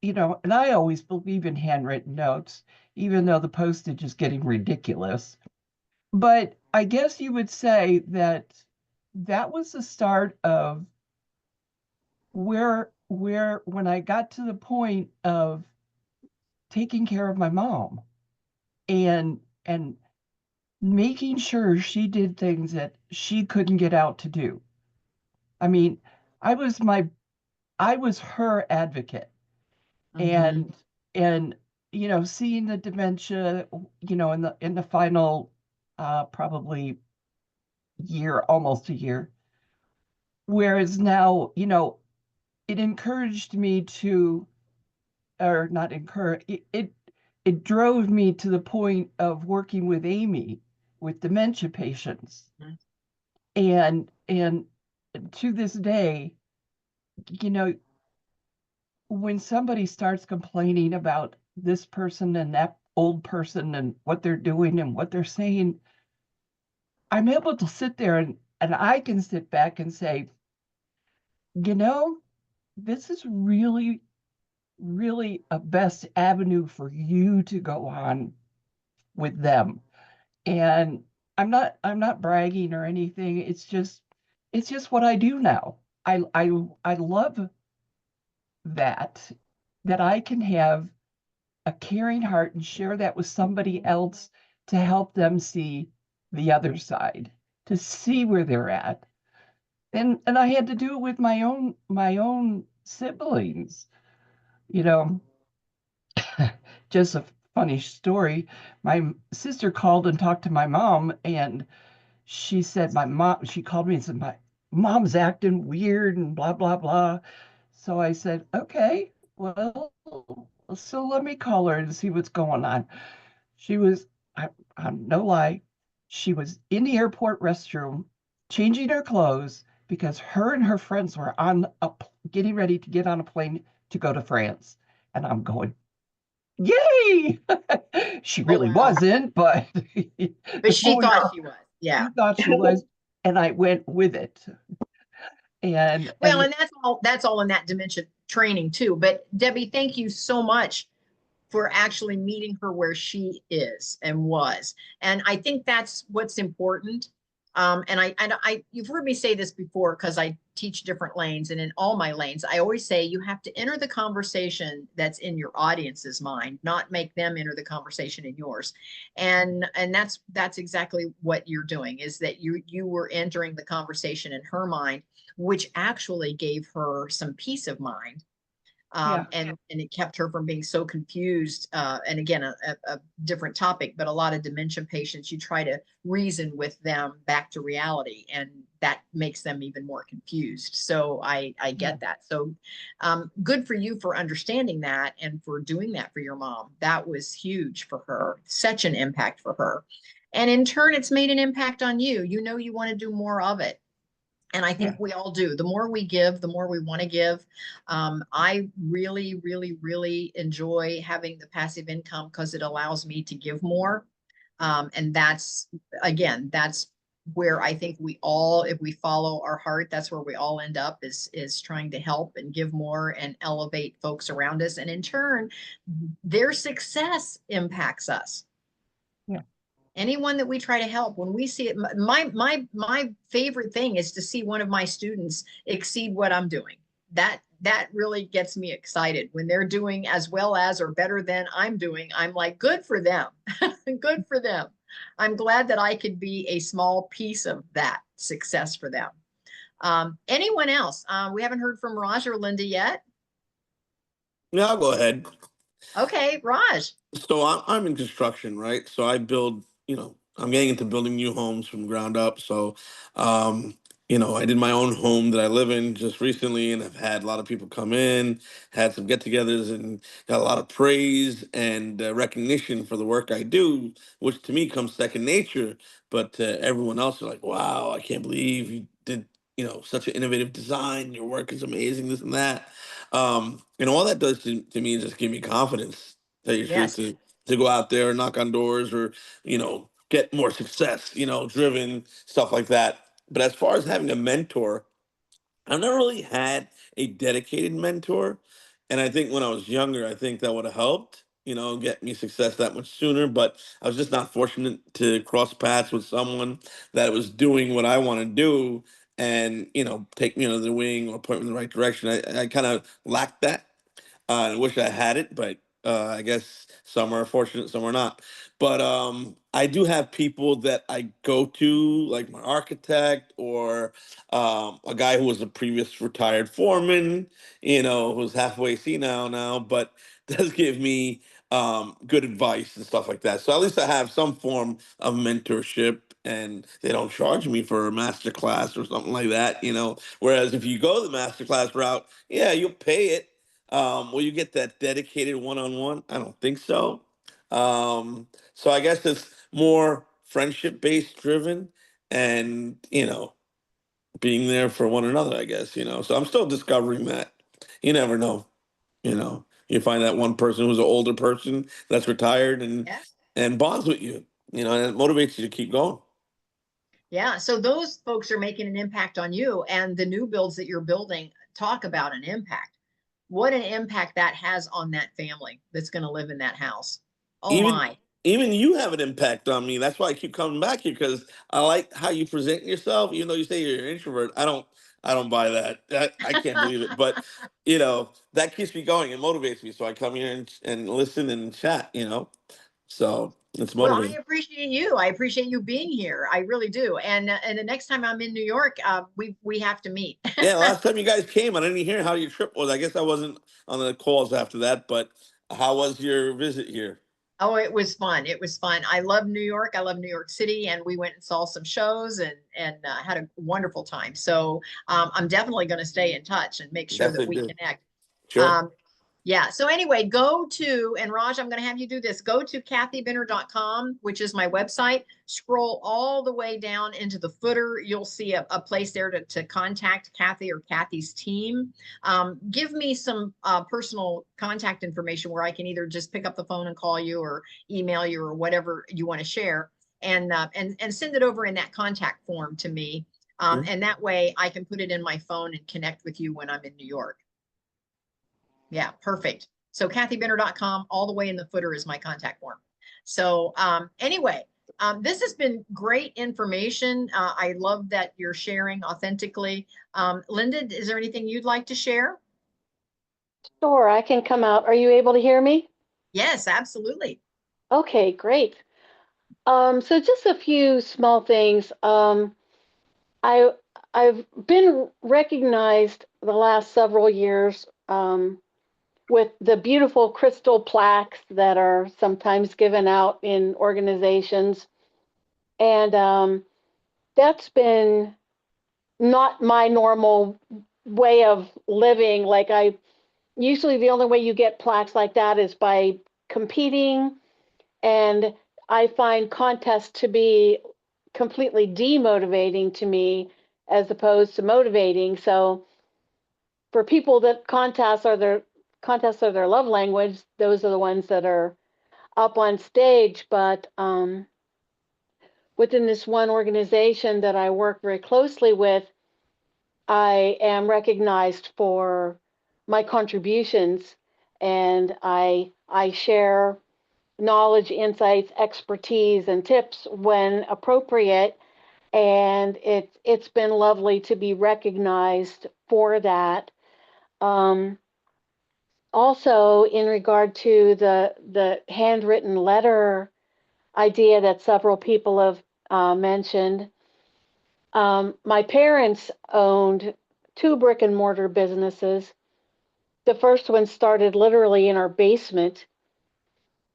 and I always believe in handwritten notes, even though the postage is getting ridiculous. But I guess you would say that was the start of where when I got to the point of taking care of my mom and making sure she did things that she couldn't get out to do. I mean, I was her advocate. Mhm. And seeing the dementia, in the final probably year, almost a year. Whereas now, it encouraged me to, or not encourage, it drove me to the point of working with Amy with dementia patients. Mhm. And to this day, you know, when somebody starts complaining about this person and that old person and what they're doing and what they're saying, I'm able to sit there and I can sit back and say, you know, this is really, really a best avenue for you to go on with them. And I'm not bragging or anything. It's just what I do now. I love that I can have a caring heart and share that with somebody else to help them see the other side, to see where they're at. And I had to do it with my own siblings. You know, just a funny story. My sister called and talked to my mom, and she said she called me and said my mom's acting weird and blah blah blah. So I said, okay, well, so let me call her and see what's going on. She was, I'm no lie, she was in the airport restroom changing her clothes because her and her friends were getting ready to get on a plane to go to France. And I'm going, yay! She Oh, really wow. wasn't, but But the she point thought is, she was. Yeah. she thought she was, and I went with it. And Well, and that's all in that dementia training too. But Debbie, thank you so much for actually meeting her where she is and was. And I think that's what's important. And you've heard me say this before because I teach different lanes, and in all my lanes, I always say you have to enter the conversation that's in your audience's mind, not make them enter the conversation in yours. And that's exactly what you're doing, is that you were entering the conversation in her mind, which actually gave her some peace of mind, yeah, and it kept her from being so confused. And again, a different topic, but a lot of dementia patients, you try to reason with them back to reality, and that makes them even more confused. So I yeah, get that. So good for you for understanding that and for doing that for your mom. That was huge for her, such an impact for her. And in turn, it's made an impact on you. You want to do more of it. And I think yeah, we all do. The more we give, the more we want to give. I really, really, really enjoy having the passive income because it allows me to give more. And again, that's where I think we all, if we follow our heart, that's where we all end up, is trying to help and give more and elevate folks around us. And in turn, their success impacts us. yeah, Anyone that we try to help, when we see it, my favorite thing is to see one of my students exceed what I'm doing. That really gets me excited when they're doing as well as or better than I'm doing. I'm like, good for them. Good for them. I'm glad that I could be a small piece of that success for them. Anyone else? We haven't heard from Raj or Linda yet. Yeah, I'll go ahead. Okay, Raj. So I'm in construction, right? So I build, I'm getting into building new homes from ground up. So, um, I did my own home that I live in just recently, and I've had a lot of people come in, had some get-togethers, and got a lot of praise and recognition for the work I do, which to me comes second nature. But to everyone else, they're like, "Wow, I can't believe you did, such an innovative design. Your work is amazing, this and that." All that does to me is just give me confidence, tell you the truth, Yes. to go out there and knock on doors or, get more success, driven, stuff like that. But as far as having a mentor, I've never really had a dedicated mentor. And I think when I was younger, I think that would have helped, get me success that much sooner. But I was just not fortunate to cross paths with someone that was doing what I want to do and, take me under the wing or point me in the right direction. I kind of lacked that. I wish I had it, but I guess some are fortunate, some are not. But I do have people that I go to, like my architect or a guy who was a previous retired foreman, who's halfway senile now, but does give me good advice and stuff like that. So at least I have some form of mentorship, and they don't charge me for a master class or something like that. Whereas if you go the master class route, yeah, you'll pay it. Will you get that dedicated one-on-one? I don't think so. So I guess it's more friendship-based driven and, being there for one another, I guess. So I'm still discovering that. You never know, you find that one person who's an older person that's retired and Yeah. and bonds with you, and it motivates you to keep going. Yeah. So those folks are making an impact on you, and the new builds that you're building talk about an impact. What an impact that has on that family that's going to live in that house. Oh Even my. even you have an impact on me. That's why I keep coming back here because I like how you present yourself. Even though you say you're an introvert, I don't buy that. I can't believe it. But that keeps me going and motivates me. So I come here and listen and chat. So it's Well, I motivating. appreciate you. I appreciate you being here. I really do. And the next time I'm in New York, we have to meet. Yeah, last time you guys came, I didn't hear how your trip was. I guess I wasn't on the calls after that. But how was your visit here? Oh, it was fun. It was fun. I love New York. I love New York City, and we went and saw some shows and had a wonderful time. So I'm definitely going to stay in touch and make sure that Definitely we do. connect. Sure. Um, yeah. So anyway, go to, and Raj, I'm going to have you do this. Go to kathybinner.com, which is my website. Scroll all the way down into the footer. You'll see a place there to contact Kathy or Kathy's team. Give me some personal contact information where I can either just pick up the phone and call you or email you or whatever you want to share, and send it over in that contact form to me. Mhm. And that way I can put it in my phone and connect with you when I'm in New York. Yeah, perfect. So kathybinner.com, all the way in the footer is my contact form. So anyway, this has been great information. I love that you're sharing authentically. Linda, is there anything you'd like to share? Sure, I can come out. Are you able to hear me? Yes, absolutely. Okay, great. So just a few small things. I I've been recognized the last several years with the beautiful crystal plaques that are sometimes given out in organizations, and that's been not my normal way of living. Like I usually the only way you get plaques like that is by competing. And I find contests to be completely demotivating to me as opposed to motivating. So for people that contests are their love language, those are the ones that are up on stage. But within this one organization that I work very closely with, I am recognized for my contributions, and I share knowledge, insights, expertise, and tips when appropriate. And it's been lovely to be recognized for that. Um, Also, in regard to the handwritten letter idea that several people have mentioned, my parents owned two brick and mortar businesses. The first one started literally in our basement,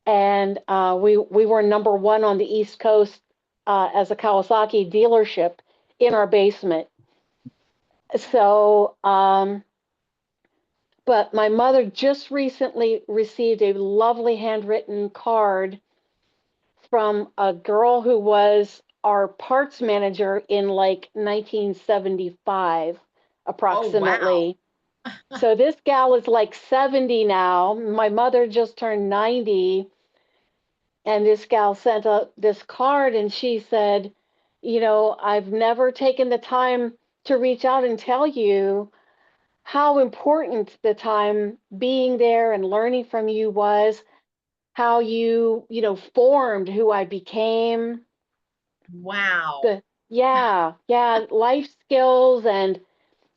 and we were number one on the East Coast as a Kawasaki dealership in our basement. So, but my mother just recently received a lovely handwritten card from a girl who was our parts manager in like 1975, Oh, wow. approximately. So this gal is like 70 now. My mother just turned 90. And this gal sent this card, and she said, I've never taken the time to reach out and tell you how important the time being there and learning from you was, how formed who I became. Wow. Yeah, life skills and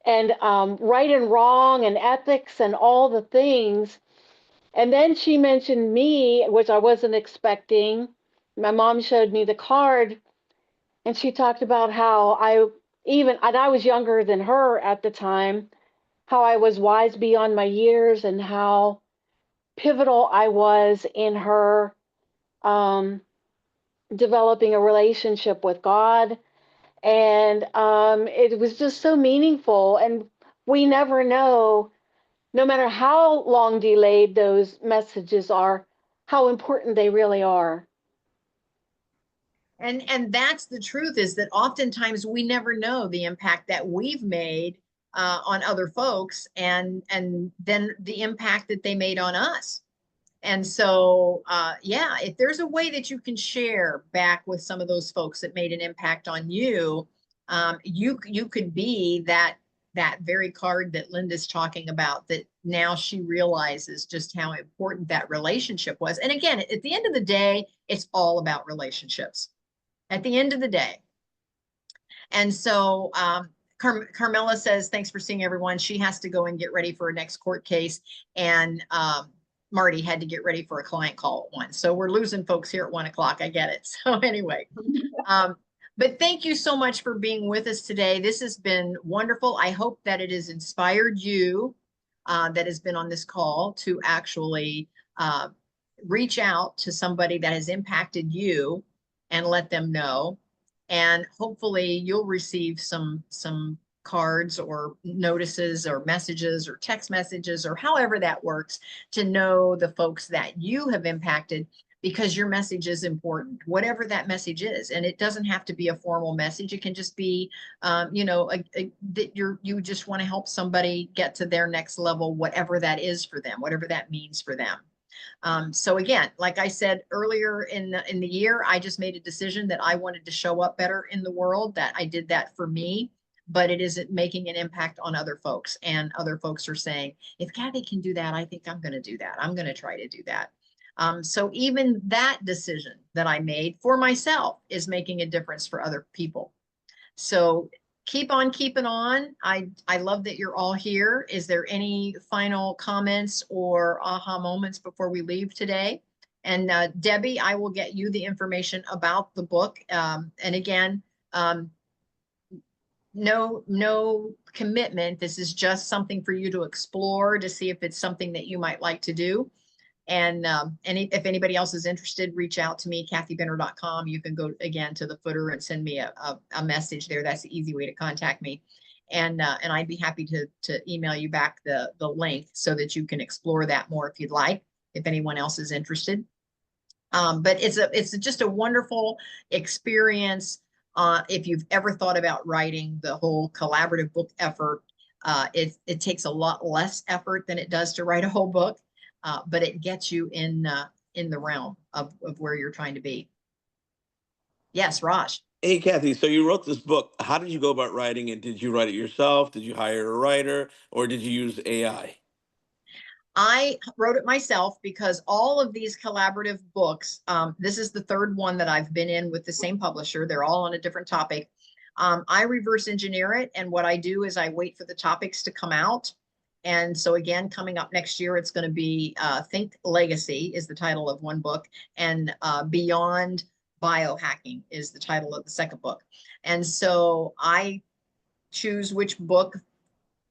right and wrong and ethics and all the things. And then she mentioned me, which I wasn't expecting. My mom showed me the card, and she talked about how and I was younger than her at the time, how I was wise beyond my years and how pivotal I was in her developing a relationship with God. And it was just so meaningful. And we never know, no matter how long delayed those messages are, how important they really are. And that's the truth, is that oftentimes we never know the impact that we've made on other folks, and then the impact that they made on us. And so, yeah, if there's a way that you can share back with some of those folks that made an impact on you, you could be that very card that Linda's talking about, that now she realizes just how important that relationship was. And again, at the end of the day, it's all about relationships at the end of the day. And so Carmela says, thanks for seeing everyone. She has to go and get ready for her next court case. And Marty had to get ready for a client call at 1. So we're losing folks here at 1 o'clock. I get it. So anyway, but thank you so much for being with us today. This has been wonderful. I hope that it has inspired you that has been on this call to actually reach out to somebody that has impacted you and let them know. And hopefully you'll receive some cards or notices or messages or text messages or however that works, to know the folks that you have impacted, because your message is important, whatever that message is. And it doesn't have to be a formal message. It can just be, that you just want to help somebody get to their next level, whatever that is for them, whatever that means for them. So again, like I said earlier in the year, I just made a decision that I wanted to show up better in the world, that I did that for me, but it isn't making an impact on other folks. And other folks are saying, if Kathy can do that, I think I'm going to do that. I'm going to try to do that. So even that decision that I made for myself is making a difference for other people. So keep on keeping on. I love that you're all here. Is there any final comments or aha moments before we leave today? And Debbie, I will get you the information about the book. And again, no commitment. This is just something for you to explore, to see if it's something that you might like to do. And if anybody else is interested, reach out to me, kathybenner.com. You can go again to the footer and send me a message there. That's the easy way to contact me. And I'd be happy to email you back the link so that you can explore that more if you'd like, if anyone else is interested. But it's just a wonderful experience. If you've ever thought about writing, the whole collaborative book effort, it takes a lot less effort than it does to write a whole book. But it gets you in the realm of where you're trying to be. Yes, Raj. Hey, Kathy, so you wrote this book. How did you go about writing it? Did you write it yourself? Did you hire a writer, or did you use AI? I wrote it myself, because all of these collaborative books, this is the third one that I've been in with the same publisher. They're all on a different topic. I reverse engineer it. And what I do is I wait for the topics to come out. And so again, coming up next year, it's going to be Think Legacy is the title of one book, and Beyond Biohacking is the title of the second book. And so I choose which book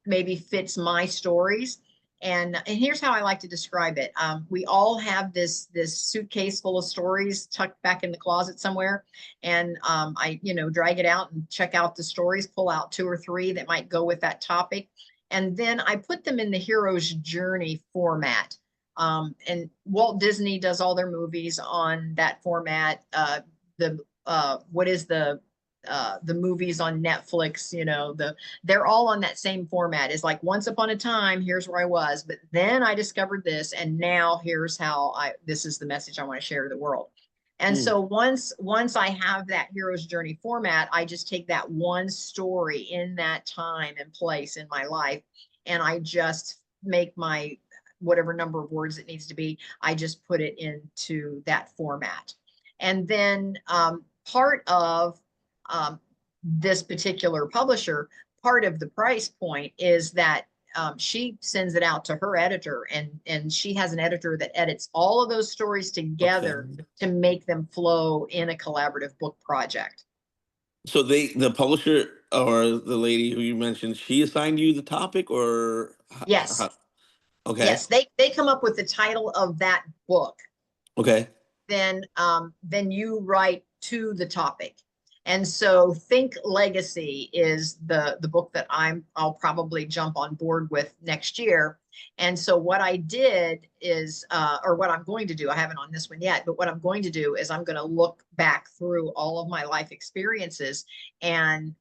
maybe fits my stories. And here's how I like to describe it. We all have this suitcase full of stories tucked back in the closet somewhere. And I, drag it out and check out the stories, pull out 2 or 3 that might go with that topic. And then I put them in the hero's journey format. And Walt Disney does all their movies on that format. What is the movies on Netflix, they're all on that same format. It's like, once upon a time, here's where I was, but then I discovered this, and now here's how this is the message I want to share to the world. And so once I have that hero's journey format, I just take that one story in that time and place in my life, and I just make my whatever number of words it needs to be, I just put it into that format. And then part of this particular publisher, part of the price point is that she sends it out to her editor, and she has an editor that edits all of those stories together to make them flow in a collaborative book project. So the publisher or the lady who you mentioned, she assigned you the topic, or Yes. Okay. Yes, they come up with the title of that book. Okay. Then you write to the topic. And so Think Legacy is the book that I'll probably jump on board with next year. And so what I did is, or what I'm going to do, I haven't on this one yet, but what I'm going to do is I'm going to look back through all of my life experiences and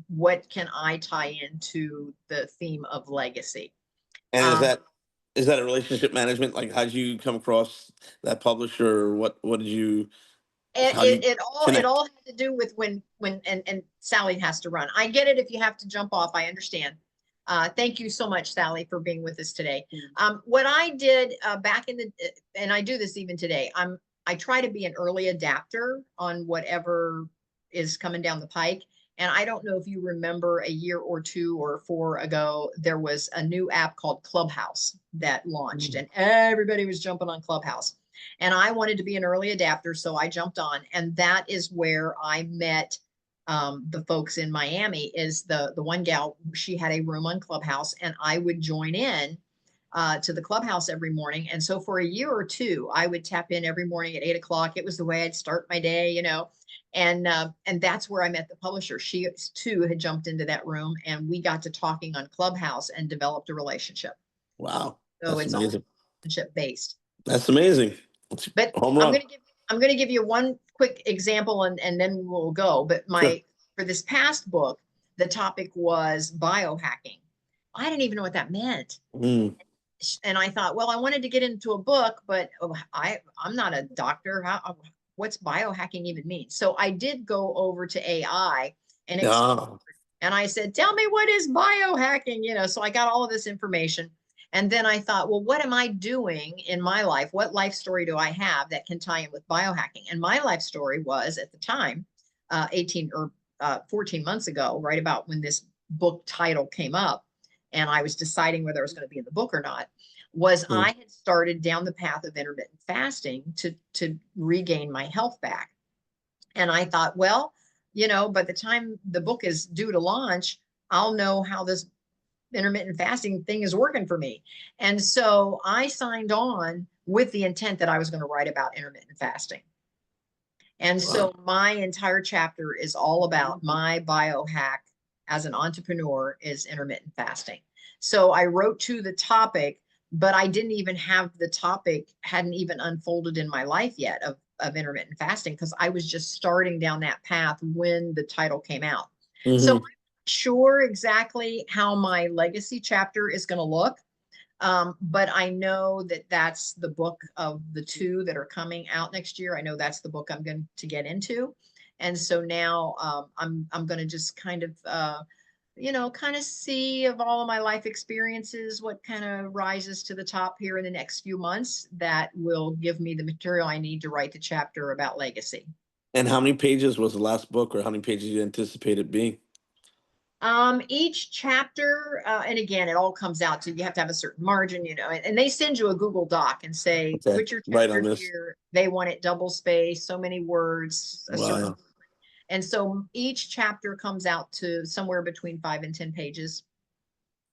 what can I tie into the theme of legacy. And is that a relationship management? Like, how did you come across that publisher? Or what did you? It connect? all had to do with when and Sally has to run. I get it if you have to jump off. I understand. Thank you so much, Sally, for being with us today. What I did back in the, and I do this even today, I try to be an early adapter on whatever is coming down the pike. And I don't know if you remember a year or two or four ago, there was a new app called Clubhouse that launched, and everybody was jumping on Clubhouse. And I wanted to be an early adapter, so I jumped on, and that is where I met the folks in Miami. Is the one gal, she had a room on Clubhouse, and I would join in to the Clubhouse every morning. And so for a year or two, I would tap in every morning at 8 o'clock. It was the way I'd start my day, you know. And that's where I met the publisher. She too had jumped into that room, and we got to talking on Clubhouse and developed a relationship. Wow, so that's it's amazing. all relationship based. That's amazing. But I'm going to give you one quick example, and then we'll go. But for this past book, the topic was biohacking. I didn't even know what that meant. And I thought, well, I wanted to get into a book, but I'm not a doctor. What's biohacking even mean? So I did go over to AI and and I said, tell me, what is biohacking? You know, so I got all of this information. And then I thought, well, what am I doing in my life? What life story do I have that can tie in with biohacking? And my life story was, at the time, 14 months ago, right about when this book title came up, and I was deciding whether I was going to be in the book or not, was I had started down the path of intermittent fasting to regain my health back. And I thought, well, you know, by the time the book is due to launch, I'll know how this intermittent fasting thing is working for me. And so I signed on with the intent that I was going to write about intermittent fasting. And so my entire chapter is all about my biohack as an entrepreneur is intermittent fasting. So I wrote to the topic, but I didn't even have the topic, hadn't even unfolded in my life yet of intermittent fasting, because I was just starting down that path when the title came out. So I'm not sure exactly how my legacy chapter is going to look. But I know that that's the book of the two that are coming out next year. I know that's the book I'm going to get into. And so now I'm going to just kind of, you know, kind of see of all of my life experiences, what kind of rises to the top here in the next few months that will give me the material I need to write the chapter about legacy. And how many pages was the last book, or how many pages you anticipate it being? Each chapter, and again, it all comes out to, you have to have a certain margin, you know, and they send you a Google Doc and say, put your chapter here. They want it double spaced, so many words, a certain. And so each chapter comes out to somewhere between 5 and 10 pages.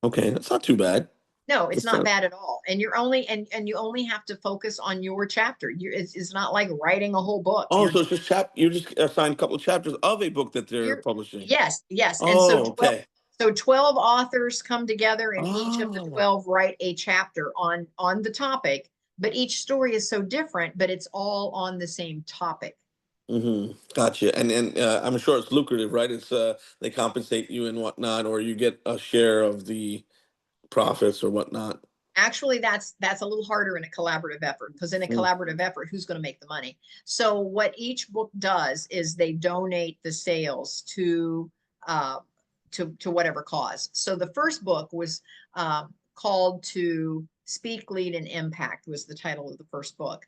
Okay, that's not too bad. No, it's not bad at all. And you're only, and you only have to focus on your chapter. It's not like writing a whole book. Oh, so it's just you just assigned a couple of chapters of a book that they're publishing. Yes. Oh, and so 12, okay. So 12 authors come together, and each of the 12 write a chapter on the topic, but each story is so different, but it's all on the same topic. Gotcha. And I'm sure it's lucrative, right? It's they compensate you and whatnot, or you get a share of the profits or whatnot. Actually, that's a little harder in a collaborative effort, because in a collaborative effort, who's going to make the money? So what each book does is they donate the sales to whatever cause. So the first book was called To Speak, Lead, and Impact was the title of the first book.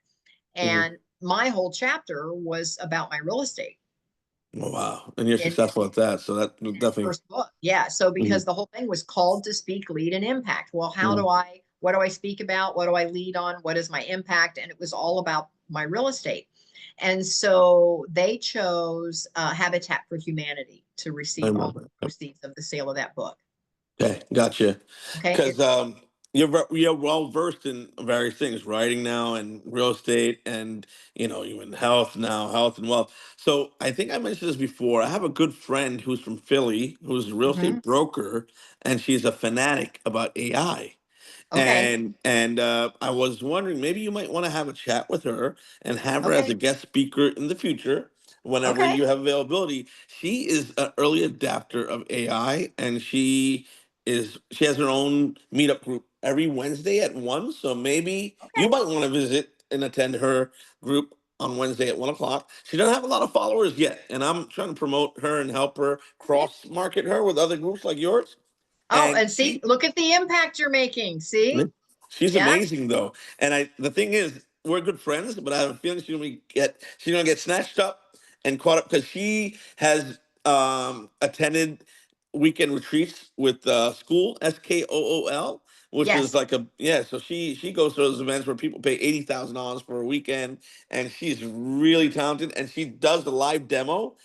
And my whole chapter was about my real estate. Oh, wow. And you're in successful at that. So that his definitely. first book. Yeah. So because Mhm, the whole thing was called to speak, lead, and impact. Well, mhm. what do I speak about? What do I lead on? What is my impact? And it was all about my real estate. And so they chose Habitat for Humanity to I receive all the remember. Yep. proceeds of the sale of that book. Okay, gotcha. Okay. Because you're well versed in various things, writing now and real estate, and you're in health now, health and wealth. So I think I mentioned this before. I have a good friend who's from Philly, who's a real Mhm. estate broker, and she's a fanatic about AI. Okay. I was wondering, maybe you might want to have a chat with her and have her as Okay. a guest speaker in the future whenever Okay. you have availability. She is an early adapter of AI, and she has her own meetup group every Wednesday at 1. So maybe you Okay. might want to visit and attend her group on Wednesday at 1 o'clock. She doesn't have a lot of followers yet, and I'm trying to promote her and help her Okay. cross market her with other groups like yours. Oh, And and see, look at the impact you're making. See? she's Yeah. amazing though. And the thing is, we're good friends, but I have a feeling she's gonna get snatched up and caught up because she has attended weekend retreats with school, SKOOL, which is Yes. like so she goes to those events where people pay $80,000 for a weekend, and she's really talented, and she does the live demo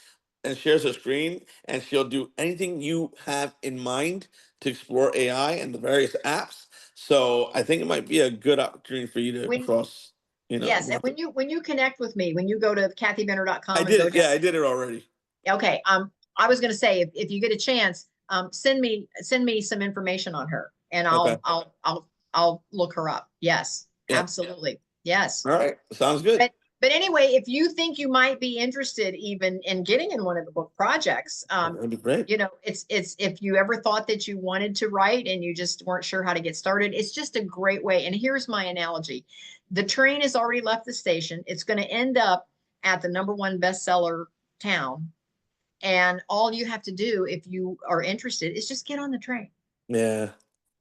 and shares her screen, and she'll do anything you have in mind to explore AI and the various apps. So I think it might be a good opportunity for you to When cross, Yes, and market. when you connect with me, when you go to I kathybenner.com and did go it. down, Yeah, I did it already. okay. I was going to say if you get a chance, send me some information on her, and Okay. I'll look her up. Yes, Yeah. absolutely. Yes. All right. Sounds good. But anyway, if you think you might be interested even in getting in one of the book projects, That'd be great. it's if you ever thought that you wanted to write and you just weren't sure how to get started, it's just a great way. And here's my analogy. The train has already left the station. It's going to end up at the #1 bestseller town. And all you have to do if you are interested is just get on the train. Yeah,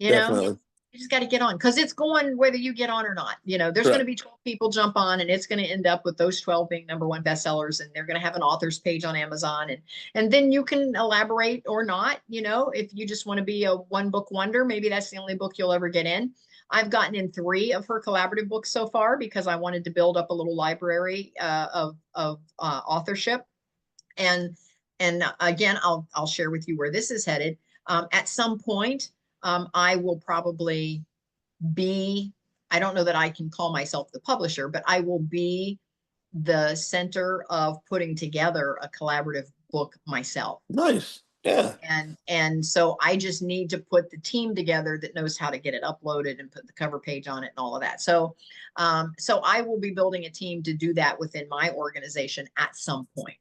You know, definitely. you just got to get on because it's going whether you get on or not. There's going to Correct. be 12 people jump on, and it's going to end up with those 12 being #1 bestsellers, and they're going to have an author's page on Amazon, and then you can elaborate or not. If you just want to be a one book wonder, maybe that's the only book you'll ever get in. I've gotten in 3 of her collaborative books so far because I wanted to build up a little library of authorship, and again, I'll share with you where this is headed. At some point, I will probably be, I don't know that I can call myself the publisher, but I will be the center of putting together a collaborative book myself. Nice. Yeah. And so I just need to put the team together that knows how to get it uploaded and put the cover page on it and all of that. So I will be building a team to do that within my organization at some point.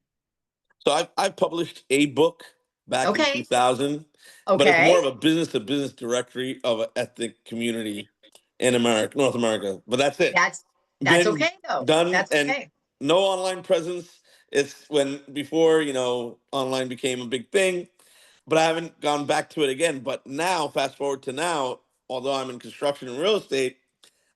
So I've published a book back in Okay. 2000, but it's more Okay. of a business to business directory of an ethnic community in America, North America. But that's it. That's Been okay though. done, That's and okay. no online presence. It's when before online became a big thing, but I haven't gone back to it again. But now, fast forward to now, although I'm in construction and real estate,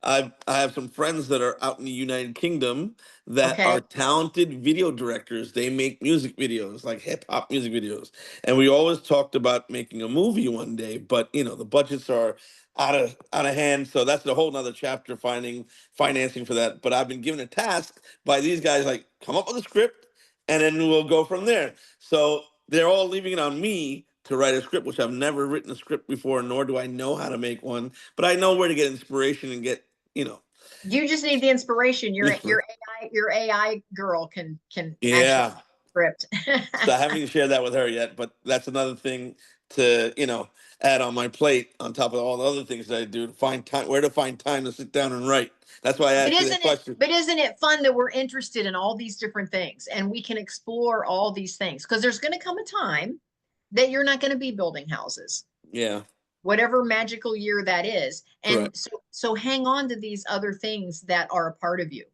I have some friends that are out in the United Kingdom that Okay. are talented video directors. They make music videos, like hip hop music videos. And we always talked about making a movie one day, but the budgets are out of hand. So that's a whole nother chapter, finding financing for that. But I've been given a task by these guys, like come up with a script and then we'll go from there. So they're all leaving it on me to write a script, which I've never written a script before, nor do I know how to make one. But I know where to get inspiration and get, You just need the inspiration. inspiration. Your AI girl can actually Yeah. script. So I haven't even shared that with her yet, but that's another thing to, add on my plate on top of all the other things that I do to find time, where to find time to sit down and write. That's why I But asked you that question. isn't it fun that we're interested in all these different things and we can explore all these things? Because there's going to come a time that you're not going to be building houses, Yeah, whatever magical year that is. And correct. so hang on to these other things that are a part of you.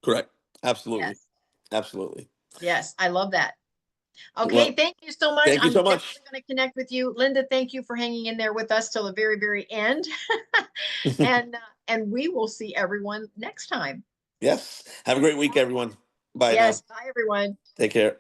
Correct. Absolutely. Yes. Absolutely. Yes. I love that. Okay, Well, thank you so much. thank you I'm so definitely much. going to connect with you. Linda, thank you for hanging in there with us till the very, very end. and and we will see everyone next time. Yes. Have a great week, everyone. Bye now. Yes, bye everyone. Take care.